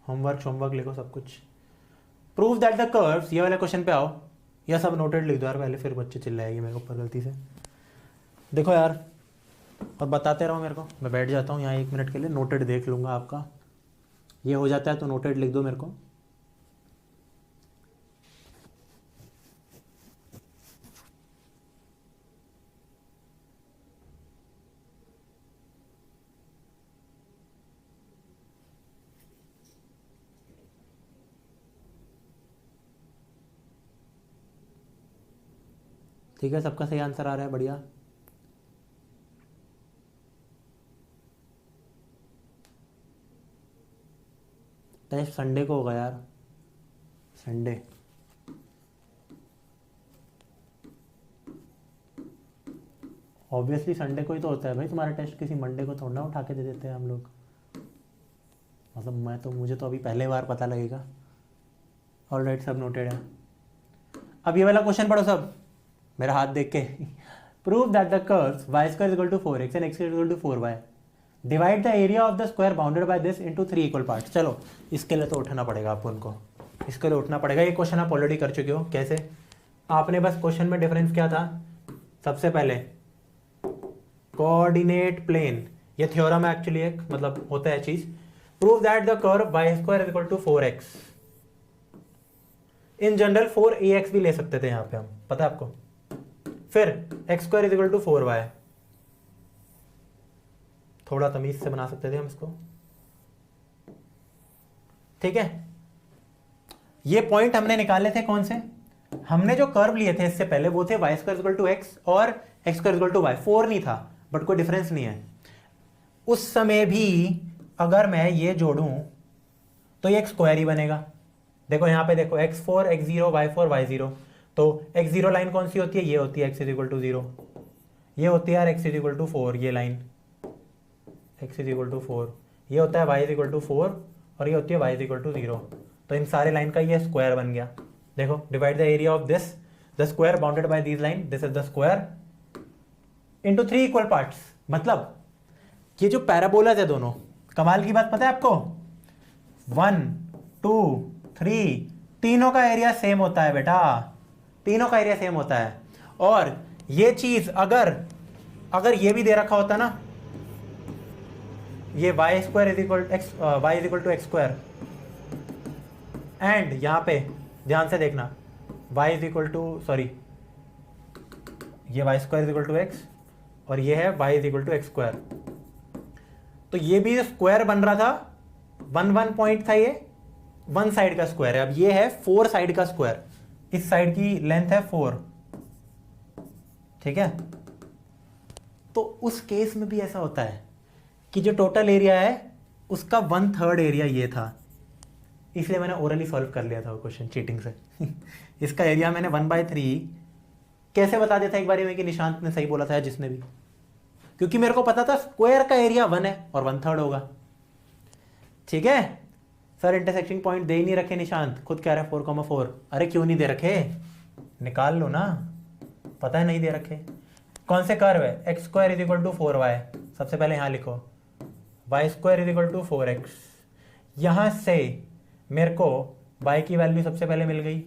होमवर्क लिखो सब कुछ। प्रूव दैट द कर्व्स, ये वाले क्वेश्चन पे आओ, या सब नोटेड लिख दो यार पहले, फिर बच्चे चिल्लाएंगे मेरे ऊपर गलती से। देखो यार, और बताते रहो मेरे को, मैं बैठ जाता हूँ यहाँ 1 मिनट के लिए, नोटेड देख लूँगा आपका, ये हो जाता है तो नोटेड लिख दो मेरे को। ठीक है, सबका सही आंसर आ रहा है, बढ़िया। टेस्ट संडे को होगा यार, संडे। ऑब्वियसली संडे को ही तो होता है भाई तुम्हारा टेस्ट, किसी मंडे को थोड़ा ना उठा के दे देते हैं हम लोग, मतलब मैं तो, मुझे तो अभी पहले बार पता लगेगा। ऑलराइट, सब नोटेड है। अब ये वाला क्वेश्चन पढ़ो सब मेरा हाथ देख के। Prove that the curves y² = 4x and x² = 4y, divide the area of the square bounded by this into 3 equal parts. चलो इसके लिए तो उठना पड़ेगा आपको, उनको इसके लिए उठना पड़ेगा। ये क्वेश्चन आप ऑलरेडी कर चुके हो। कैसे? आपने बस क्वेश्चन में डिफरेंस क्या था, सबसे पहले कोऑर्डिनेट प्लेन, ये थ्योरम है एक्चुअली, एक मतलब होता है चीज। Prove that the curve y² = 4x, in general 4ax भी ले सकते थे यहाँ पे हम, पता है आपको। फिर x² = 4y, थोड़ा तमीज से बना सकते थे हम इसको, ठीक है। ये पॉइंट हमने निकाले थे कौन से, हमने जो कर्व लिए थे इससे पहले वो थे y² = x और x² = y। 4 नहीं था बट कोई डिफरेंस नहीं है। उस समय भी अगर मैं ये जोड़ूं तो ये x² ही बनेगा। देखो यहाँ पे देखो, x4 x0 y4 y0, तो x0 लाइन कौन सी होती है, ये होती है x = 0, ये होती है यार x = 4, ये लाइन x = 4, ये होता है y = 4 और ये होती है y = 0। तो इन सारे लाइन का ये स्क्वायर बन गया। देखो, divide the area of this, the square bounded by this line, this is the square, into 3 equal parts. मतलब ये जो पैराबोलाज है दोनों, कमाल की बात पता है आपको, 1 2 3 तीनों का एरिया सेम होता है बेटा, तीनों का एरिया सेम होता है। और ये चीज अगर ये भी दे रखा होता ना, ये y² = x² एंड यहां पे ध्यान से देखना, ये y² = x और ये है y = x², तो ये भी स्क्वायर बन रहा था, 1 पॉइंट था, ये वन साइड का स्क्वायर है। अब ये है 4 साइड का स्क्वायर, इस साइड की लेंथ है 4, ठीक है। तो उस केस में भी ऐसा होता है कि जो टोटल एरिया है उसका 1/3 एरिया ये था, इसलिए मैंने ओरली सॉल्व कर लिया था वो क्वेश्चन चीटिंग से। इसका एरिया मैंने 1/3 कैसे बता दिया था एक बार में, कि निशांत ने सही बोला था, जिसने भी, क्योंकि मेरे को पता था स्क्वायर का एरिया 1 है और 1/3 होगा, ठीक है। सर इंटरसेक्टिंग पॉइंट दे ही नहीं रखे, निशांत खुद कह रहा है 4,4। अरे क्यों नहीं दे रखे, निकाल लो ना, पता है नहीं दे रखे। कौन से कर्व है, x² = 4y, सबसे पहले यहां लिखो y² = 4x। यहां से मेरे को y की वैल्यू सबसे पहले मिल गई,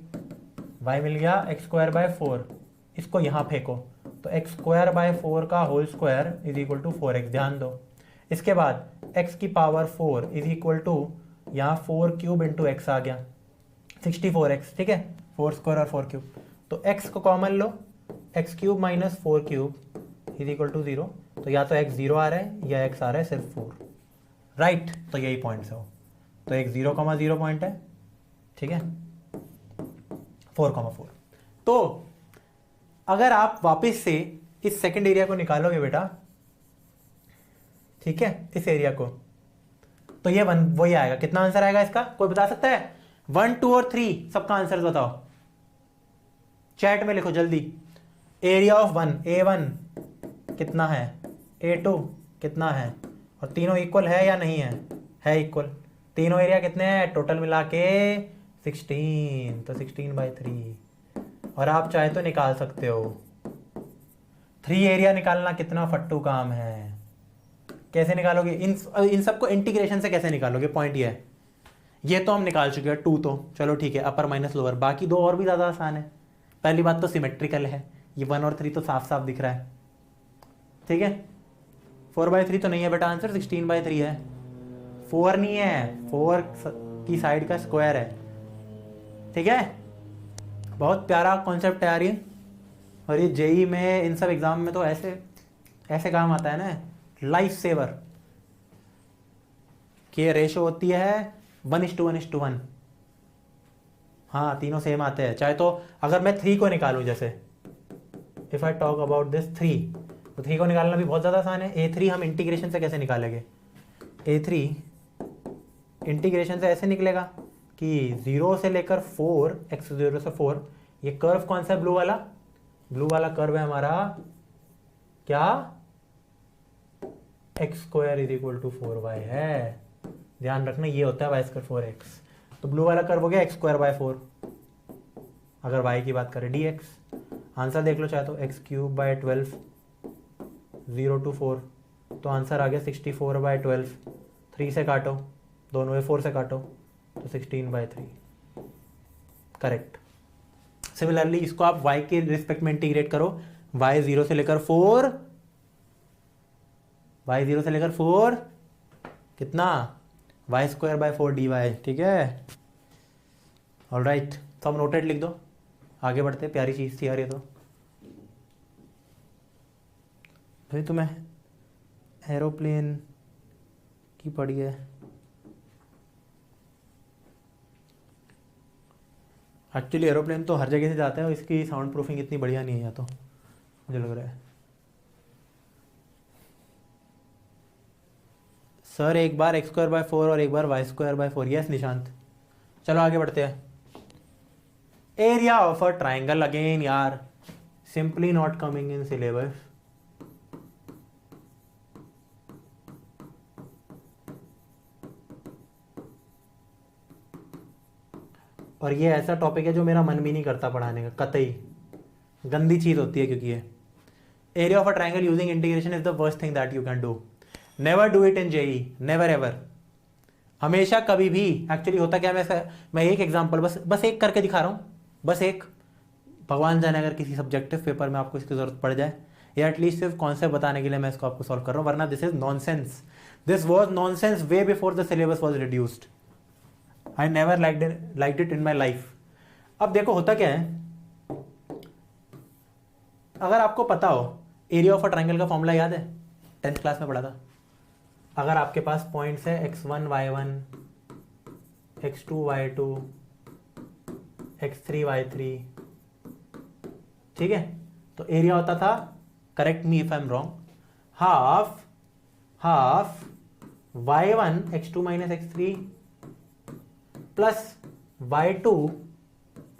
y मिल गया x² / 4, इसको यहां फेंको तो x² / 4 का होल स्क्वायर = 4x, ध्यान दो। इसके बाद x की पावर 4 = यहाँ 4³ × x आ गया 64x, ठीक है, 4² और 4³, तो x को कॉमन लो, x³ - 4³ = 0, तो या तो x 0 आ रहा है या x आ रहा है सिर्फ 4, राइट। तो यही पॉइंट्स हो, तो एक 0,0 पॉइंट है, ठीक है, 4,4। तो अगर आप वापस से इस सेकंड एरिया को निकालोगे बेटा, ठीक है, इस एरिया को, तो ये वन वही आएगा। कितना आंसर आएगा इसका, कोई बता सकता है? 1, 2 और 3 सबका आंसर बताओ, चैट में लिखो जल्दी। एरिया ऑफ वन, A1 कितना है, A2 कितना है, और तीनों इक्वल है या नहीं है? है इक्वल। तीनों एरिया कितने हैं टोटल मिला के? 16, तो 16/3। और आप चाहे तो निकाल सकते हो। 3 एरिया निकालना कितना फट्टू काम है। कैसे निकालोगे इन सबको इंटीग्रेशन से कैसे निकालोगे? पॉइंट ये है। ये तो हम निकाल चुके हैं 2, तो चलो ठीक है, अपर माइनस लोअर। बाकी 2 और भी ज़्यादा आसान है। पहली बात तो सिमेट्रिकल है, ये 1 और 3 तो साफ साफ दिख रहा है, ठीक है। 4/3 तो नहीं है बेटा, आंसर 16/3 है। 4 नहीं है, 4 की साइड का स्क्वायर है, ठीक है। बहुत प्यारा कॉन्सेप्ट है यार ये। और ये जेई में, इन सब एग्जाम में तो ऐसे ऐसे काम आता है ना, लाइफ सेवर। कि रेशो होती है 1:1:1। हाँ, तीनों सेम आते हैं। चाहे तो अगर मैं 3 को निकालूं, जैसे if I talk about this 3, तो 3 को निकालना भी बहुत ज़्यादा आसान है। A3 हम इंटीग्रेशन से कैसे निकालेंगे? A3 इंटीग्रेशन से ऐसे निकलेगा कि 0 से लेकर 4, x 0 से 4, ये कर्व कौन सा है? ब्लू वाला। ब्लू वाला कर्व है हमारा क्या? x² = 4y है। ध्यान रखना, ये होता है y² 4x। तो ब्लू वाला कर्व हो गया x²/4। अगर y की बात करें dx, आंसर देख लो चाहे तो, x³/12 0 to 4, तो आंसर आ गया 64/12। 3 से काटो, दोनों में 4 से काटो, तो 16/3 करेक्ट। सिमिलरली इसको आप y के रिस्पेक्ट में इंटीग्रेट करो। y 0 से लेकर 4, y 0 से लेकर 4 कितना? y²/4 dy, ठीक है। ऑलराइट, तो हम नोटेड लिख दो, आगे बढ़ते। प्यारी चीज़ थी यार ये तो। भाई तुम्हें एरोप्लेन की पड़ी है। एक्चुअली एरोप्लेन तो हर जगह से जाता है, इसकी साउंड प्रूफिंग इतनी बढ़िया नहीं है या तो, मुझे लग रहा है। सर एक बार x²/4 और एक बार y²/4। यस निशांत, चलो आगे बढ़ते हैं। Area of a triangle, again यार simply not coming in syllabus. और ये ऐसा टॉपिक है जो मेरा मन भी नहीं करता पढ़ाने का, कतई गंदी चीज़ होती है, क्योंकि ये area of a triangle using integration is the worst thing that you can do. Never do it in JEE, never ever. हमेशा कभी भी। एक्चुअली होता क्या, मैं एक एग्जांपल बस एक करके दिखा रहा हूँ, बस एक। भगवान जाने अगर किसी सब्जेक्टिव पेपर में आपको इसकी जरूरत पड़ जाए, या एटलीस्ट सिर्फ कॉन्सेप्ट बताने के लिए मैं इसको आपको सॉल्व कर रहा हूँ, वरना this is nonsense. This was nonsense way before the syllabus was reduced. I never liked it in my life. अब देखो होता क्या है, अगर आपको पता हो एरिया ऑफ अ ट्राइंगल का फॉर्मूला याद है, 10th क्लास में पढ़ा था। अगर आपके पास पॉइंट्स है x1 y1, x2 y2, x3 y3, ठीक है, तो एरिया होता था, correct me if I am wrong, half y1 x2 minus x3 plus y2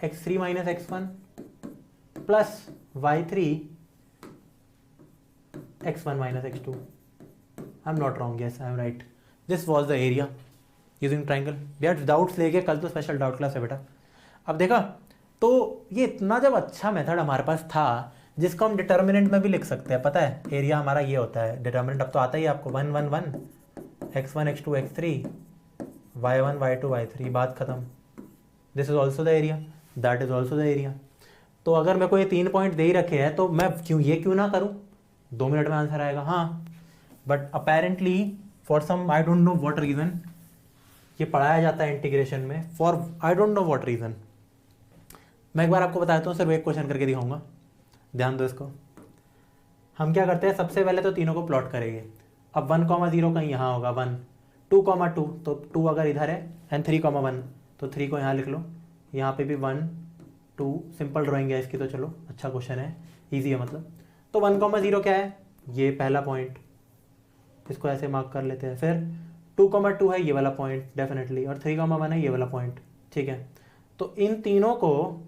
x3 minus x1 plus y3 x1 minus x2. I'm not wrong, yes, I'm right. This was the area using triangle. यार doubts लेके कल तो special doubt class है बेटा। अब देखा, तो ये इतना जब अच्छा मेथड हमारे पास था, जिसको हम डिटर्मिनेंट में भी लिख सकते हैं, पता है एरिया हमारा ये होता है। डिटर्मिनेंट अब तो आता ही है आपको, 1 1 1, x1 x2 x3, y1 y2 y3, बात खत्म। This is also the area, that is also the area. तो अगर मेरे को ये 3 पॉइंट दे ही रखे हैं, तो मैं क्यों ना करूँ, 2 मिनट में आंसर आएगा। हाँ, but apparently for some I don't know what reason ये पढ़ाया जाता है इंटीग्रेशन में, for I don't know what reason. मैं एक बार आपको बताता हूँ, सिर्फ एक क्वेश्चन करके दिखाऊंगा, ध्यान दो इसको। हम क्या करते हैं, सबसे पहले तो तीनों को प्लॉट करेंगे। अब 1, 0 कहीं यहाँ होगा 1, 2, 2, तो 2 अगर इधर है, एंड 3, 1, तो 3 को यहाँ लिख लो। यहाँ पे भी 1 2, सिंपल ड्राइंग है इसकी, तो चलो अच्छा क्वेश्चन है, ईजी है मतलब। तो 1, 0 क्या है, ये पहला पॉइंट, इसको ऐसे मार्क कर लेते हैं। फिर 2,2 है ये वाला पॉइंट डेफिनेटली, और 3,1 है ये वाला पॉइंट, ठीक है। तो इन तीनों को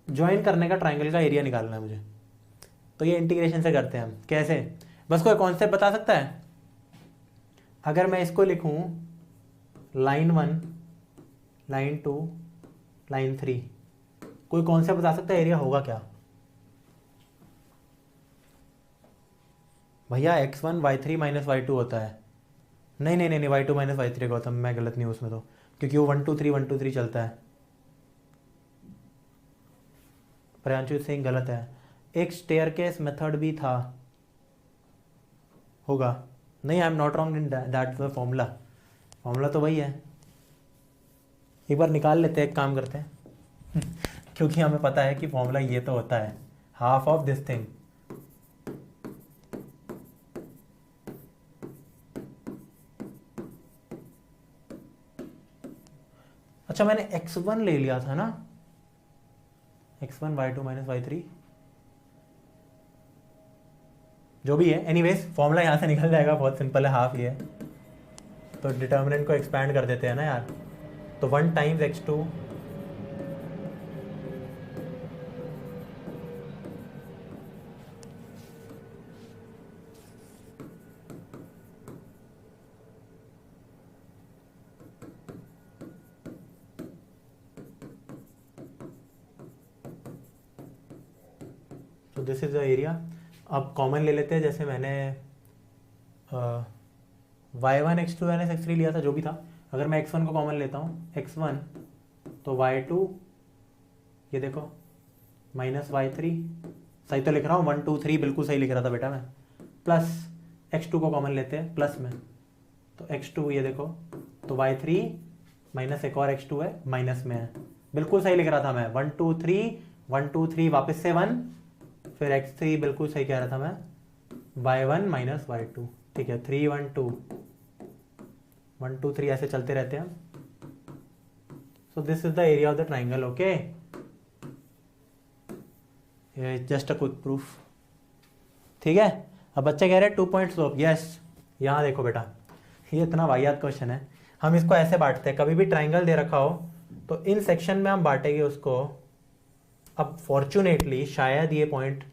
ज्वाइन करने का ट्राइंगल का एरिया निकालना है मुझे। तो ये इंटीग्रेशन से करते हैं हम। कैसे? बस कोई कॉन्सेप्ट बता सकता है? अगर मैं इसको लिखूं लाइन 1, लाइन 2, लाइन 3, कोई कॉन्सेप्ट बता सकता है एरिया होगा क्या? भैया x1 y3 माइनस y2 होता है। नहीं नहीं नहीं नहीं, y2 माइनस y3 का होता है, मैं गलत नहीं हूँ उसमें तो, क्योंकि वो 1 2 3 1 2 3 चलता है। प्रियांशु सिंह गलत है। एक स्टेयरकेस मेथड भी था, होगा। नहीं, I am not wrong in that formula. Formula तो वही है, एक बार निकाल लेते हैं, एक काम करते हैं क्योंकि हमें पता है कि फॉर्मूला ये तो होता है, हाफ ऑफ दिस थिंग। अच्छा, मैंने x1 ले लिया था ना, x1 y2 माइनस y3, जो भी है। एनीवेज फॉर्मूला यहाँ से निकल जाएगा, बहुत सिंपल है, हाफ ये है। तो डिटर्मिनेंट को एक्सपैंड कर देते हैं ना यार। तो 1 टाइम्स x2 तो दिस इज द एरिया। अब कॉमन ले लेते हैं, जैसे मैंने y1 x2 x3 लिया था, जो भी था। अगर मैं x1 को कॉमन लेता हूँ, x1 तो y2, ये देखो, माइनस y3, सही तो लिख रहा हूँ, 1 2 3 बिल्कुल सही लिख रहा था बेटा मैं, प्लस x2 को कॉमन लेते हैं प्लस में, तो x2 ये देखो, तो y3 माइनस एक और x2 है, माइनस में है, बिल्कुल सही लिख रहा था मैं। 1 2 3 1 2 3 वापस से 1, फिर x3 बिल्कुल सही कह रहा था मैं, y1 माइनस y2, ठीक है। 3 1 2 1 2 3 ऐसे चलते रहते हैं। सो this is the area of the triangle, okay. Just a quick proof, ठीक है। अब बच्चे कह रहे हैं 2 पॉइंट स्लोप, यस। यहाँ देखो बेटा, ये इतना वाहियात क्वेश्चन है। हम इसको ऐसे बांटते हैं, कभी भी ट्राइंगल दे रखा हो तो इन सेक्शन में हम बांटेंगे उसको। अब फॉर्चुनेटली शायद ये पॉइंट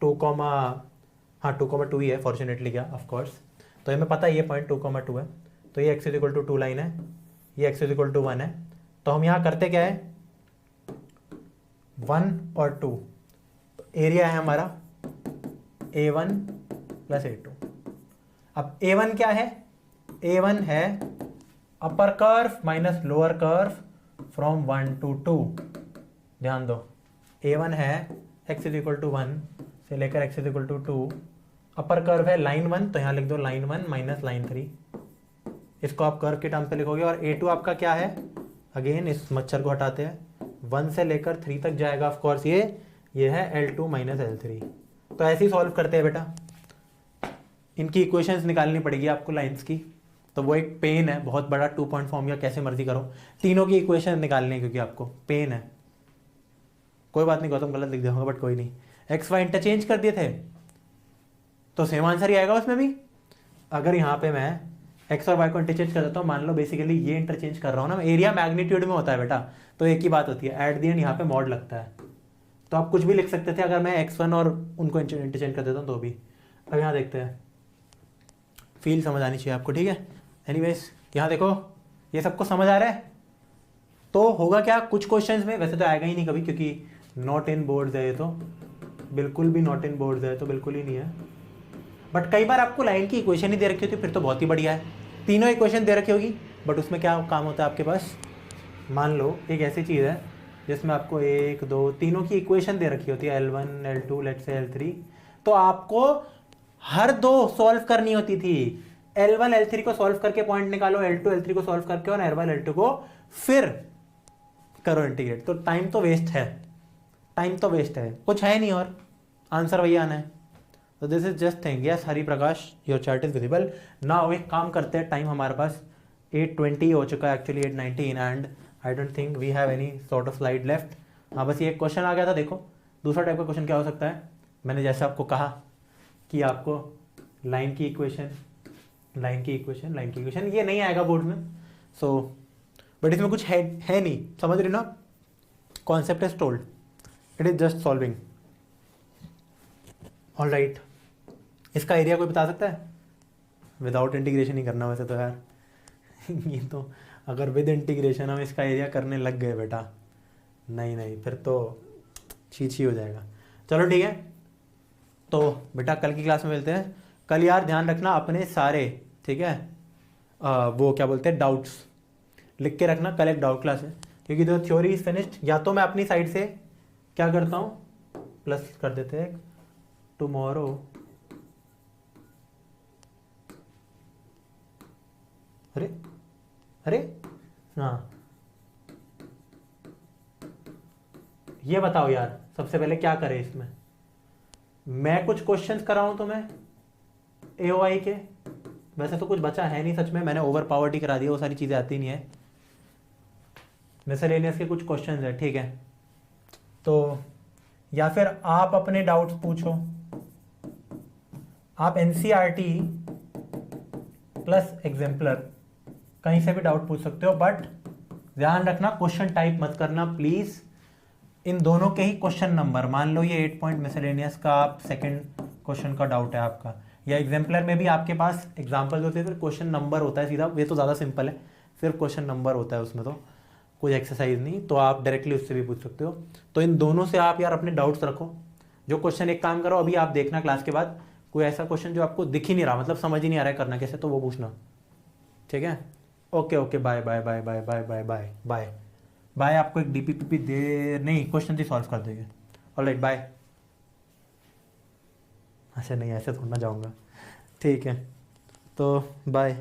2,2 ही है, फॉर्चुनेटली क्या, ऑफ कोर्स। तो हमें पता है ये पॉइंट 2,2 है, तो ये x इक्वल टू 2 लाइन है, ये x इक्वल टू 1 है। तो हम यहाँ करते क्या है, 1 और 2, तो एरिया है हमारा A1 प्लस A2। अब A1 क्या है? A1 है अपर curve minus lower curve from 1 to 2। ध्यान दो, A1 है x इज इक्वल टू 1 से लेकर x is equal to 2। Upper curve है लाइन 1, तो यहाँ लिख दो लाइन 1 माइनस लाइन 3, इसको आप कर्व के टर्म पे लिखोगे। और A2 आपका क्या है? अगेन इस मच्छर को हटाते हैं, 1 से लेकर 3 तक जाएगा, ऑफ कोर्स ये है L2 माइनस L3। तो ऐसे ही सॉल्व करते हैं बेटा। इनकी इक्वेशंस निकालनी पड़ेगी आपको लाइंस की, तो वो एक पेन है बहुत बड़ा, 2 पॉइंट फॉर्म या कैसे मर्जी करो, तीनों की इक्वेशन निकालनी है, क्योंकि आपको पेन है। कोई बात नहीं, गौतम गलत लिख दिया होगा, बट कोई नहीं। एक्स वाई इंटरचेंज कर दिए थे तो सेम आंसर ही आएगा उसमें भी। अगर यहाँ पे मैं एक्स और वाई को इंटरचेंज कर देता हूँ, मान लो बेसिकली ये इंटरचेंज कर रहा हूँ ना, एरिया मैग्नीट्यूड में होता है बेटा, तो एक ही बात होती है, एट द एंड यहाँ पे मॉड लगता है। तो आप कुछ भी लिख सकते थे अगर मैं x1 और उनको इंटरचेंज कर देता हूँ तो भी। अब यहाँ देखते हैं, फील समझ आनी चाहिए आपको, ठीक है। एनीवेज यहाँ देखो, ये सबको समझ आ रहा है। तो होगा क्या, कुछ क्वेश्चंस में, वैसे तो आएगा ही नहीं कभी, क्योंकि नॉट इन बोर्ड्स है, ये तो बिल्कुल भी नॉट इन बोर्ड्स है, तो बिल्कुल ही नहीं है। बट कई बार आपको लाइन की इक्वेशन ही दे रखी होती है, फिर तो बहुत ही बढ़िया है। तीनों इक्वेशन दे रखी होगी, बट उसमें क्या काम होता है आपके पास, मान लो एक ऐसी चीज़ है जिसमें आपको 1 2 तीनों की इक्वेशन दे रखी होती है, L1 L2 let's say L3, तो आपको हर दो सॉल्व करनी होती थी। L1 L3 को सॉल्व करके पॉइंट निकालो, L2 L3 को सॉल्व करके, और L1 L2 को फिर करो इंटीग्रेट। तो टाइम तो वेस्ट है, टाइम तो वेस्ट है, कुछ है नहीं और आंसर वही आना है। तो this is just thing. Yes Hari Prakash, your chart is visible now. एक काम करते हैं, टाइम हमारे पास 8:20 हो चुका है, actually 8:19, and I don't think we have any sort of slide left. हाँ बस ये एक क्वेश्चन आ गया था। देखो दूसरा टाइप का क्वेश्चन क्या हो सकता है, मैंने जैसे आपको कहा कि आपको लाइन की इक्वेशन लाइन की इक्वेशन ये नहीं आएगा बोर्ड में। सो बट इसमें कुछ है नहीं, समझ रहे ना, concept is told, it is just solving. All right, इसका एरिया कोई बता सकता है? विदाउट इंटीग्रेशन ही करना वैसे तो यार ये तो अगर विद इंटीग्रेशन हम इसका एरिया करने लग गए बेटा, नहीं फिर तो छी हो जाएगा। चलो ठीक है, तो बेटा कल की क्लास में मिलते हैं। कल यार ध्यान रखना अपने सारे, ठीक है, वो क्या बोलते हैं, डाउट्स लिख के रखना। कल एक डाउट क्लास है, क्योंकि तो थ्योरी इज फिनिश्ड। या तो मैं अपनी साइड से क्या करता हूँ, प्लस कर देते हैं टुमारो, अरे हाँ, ये बताओ यार सबसे पहले क्या करें इसमें। मैं कुछ क्वेश्चंस कराऊं तुम्हें एओआई के, वैसे तो कुछ बचा है नहीं सच में, मैंने ओवर पावर्ड ही करा दिया, वो सारी चीज़ें आती नहीं है। मिसलेनियस के कुछ क्वेश्चंस है, ठीक है, तो या फिर आप अपने डाउट्स पूछो। आप एनसीईआरटी प्लस एग्जाम्पलर कहीं से भी डाउट पूछ सकते हो, बट ध्यान रखना क्वेश्चन टाइप मत करना प्लीज। इन दोनों के ही क्वेश्चन नंबर, मान लो ये 8 पॉइंट मिसलेनियस का आप सेकंड क्वेश्चन का डाउट है आपका, या एग्जाम्पलर में भी आपके पास एग्जाम्पल होते हैं, फिर क्वेश्चन नंबर होता है सीधा, ये तो ज़्यादा सिंपल है, सिर्फ क्वेश्चन नंबर होता है उसमें, तो कोई एक्सरसाइज नहीं, तो आप डायरेक्टली उससे भी पूछ सकते हो। तो इन दोनों से आप यार अपने डाउट्स रखो। जो क्वेश्चन, एक काम करो अभी आप देखना क्लास के बाद, कोई ऐसा क्वेश्चन जो आपको दिख ही नहीं रहा, मतलब समझ ही नहीं आ रहा है करना कैसे, तो वो पूछना, ठीक है। Okay, bye bye bye bye bye bye bye bye bye. आपको एक डीपीपीपी दे, नहीं क्वेश्चन ही सॉल्व कर देंगे। Alright bye. ऐसे नहीं, ऐसे थोड़ा जाऊंगा, ठीक है, तो बाय।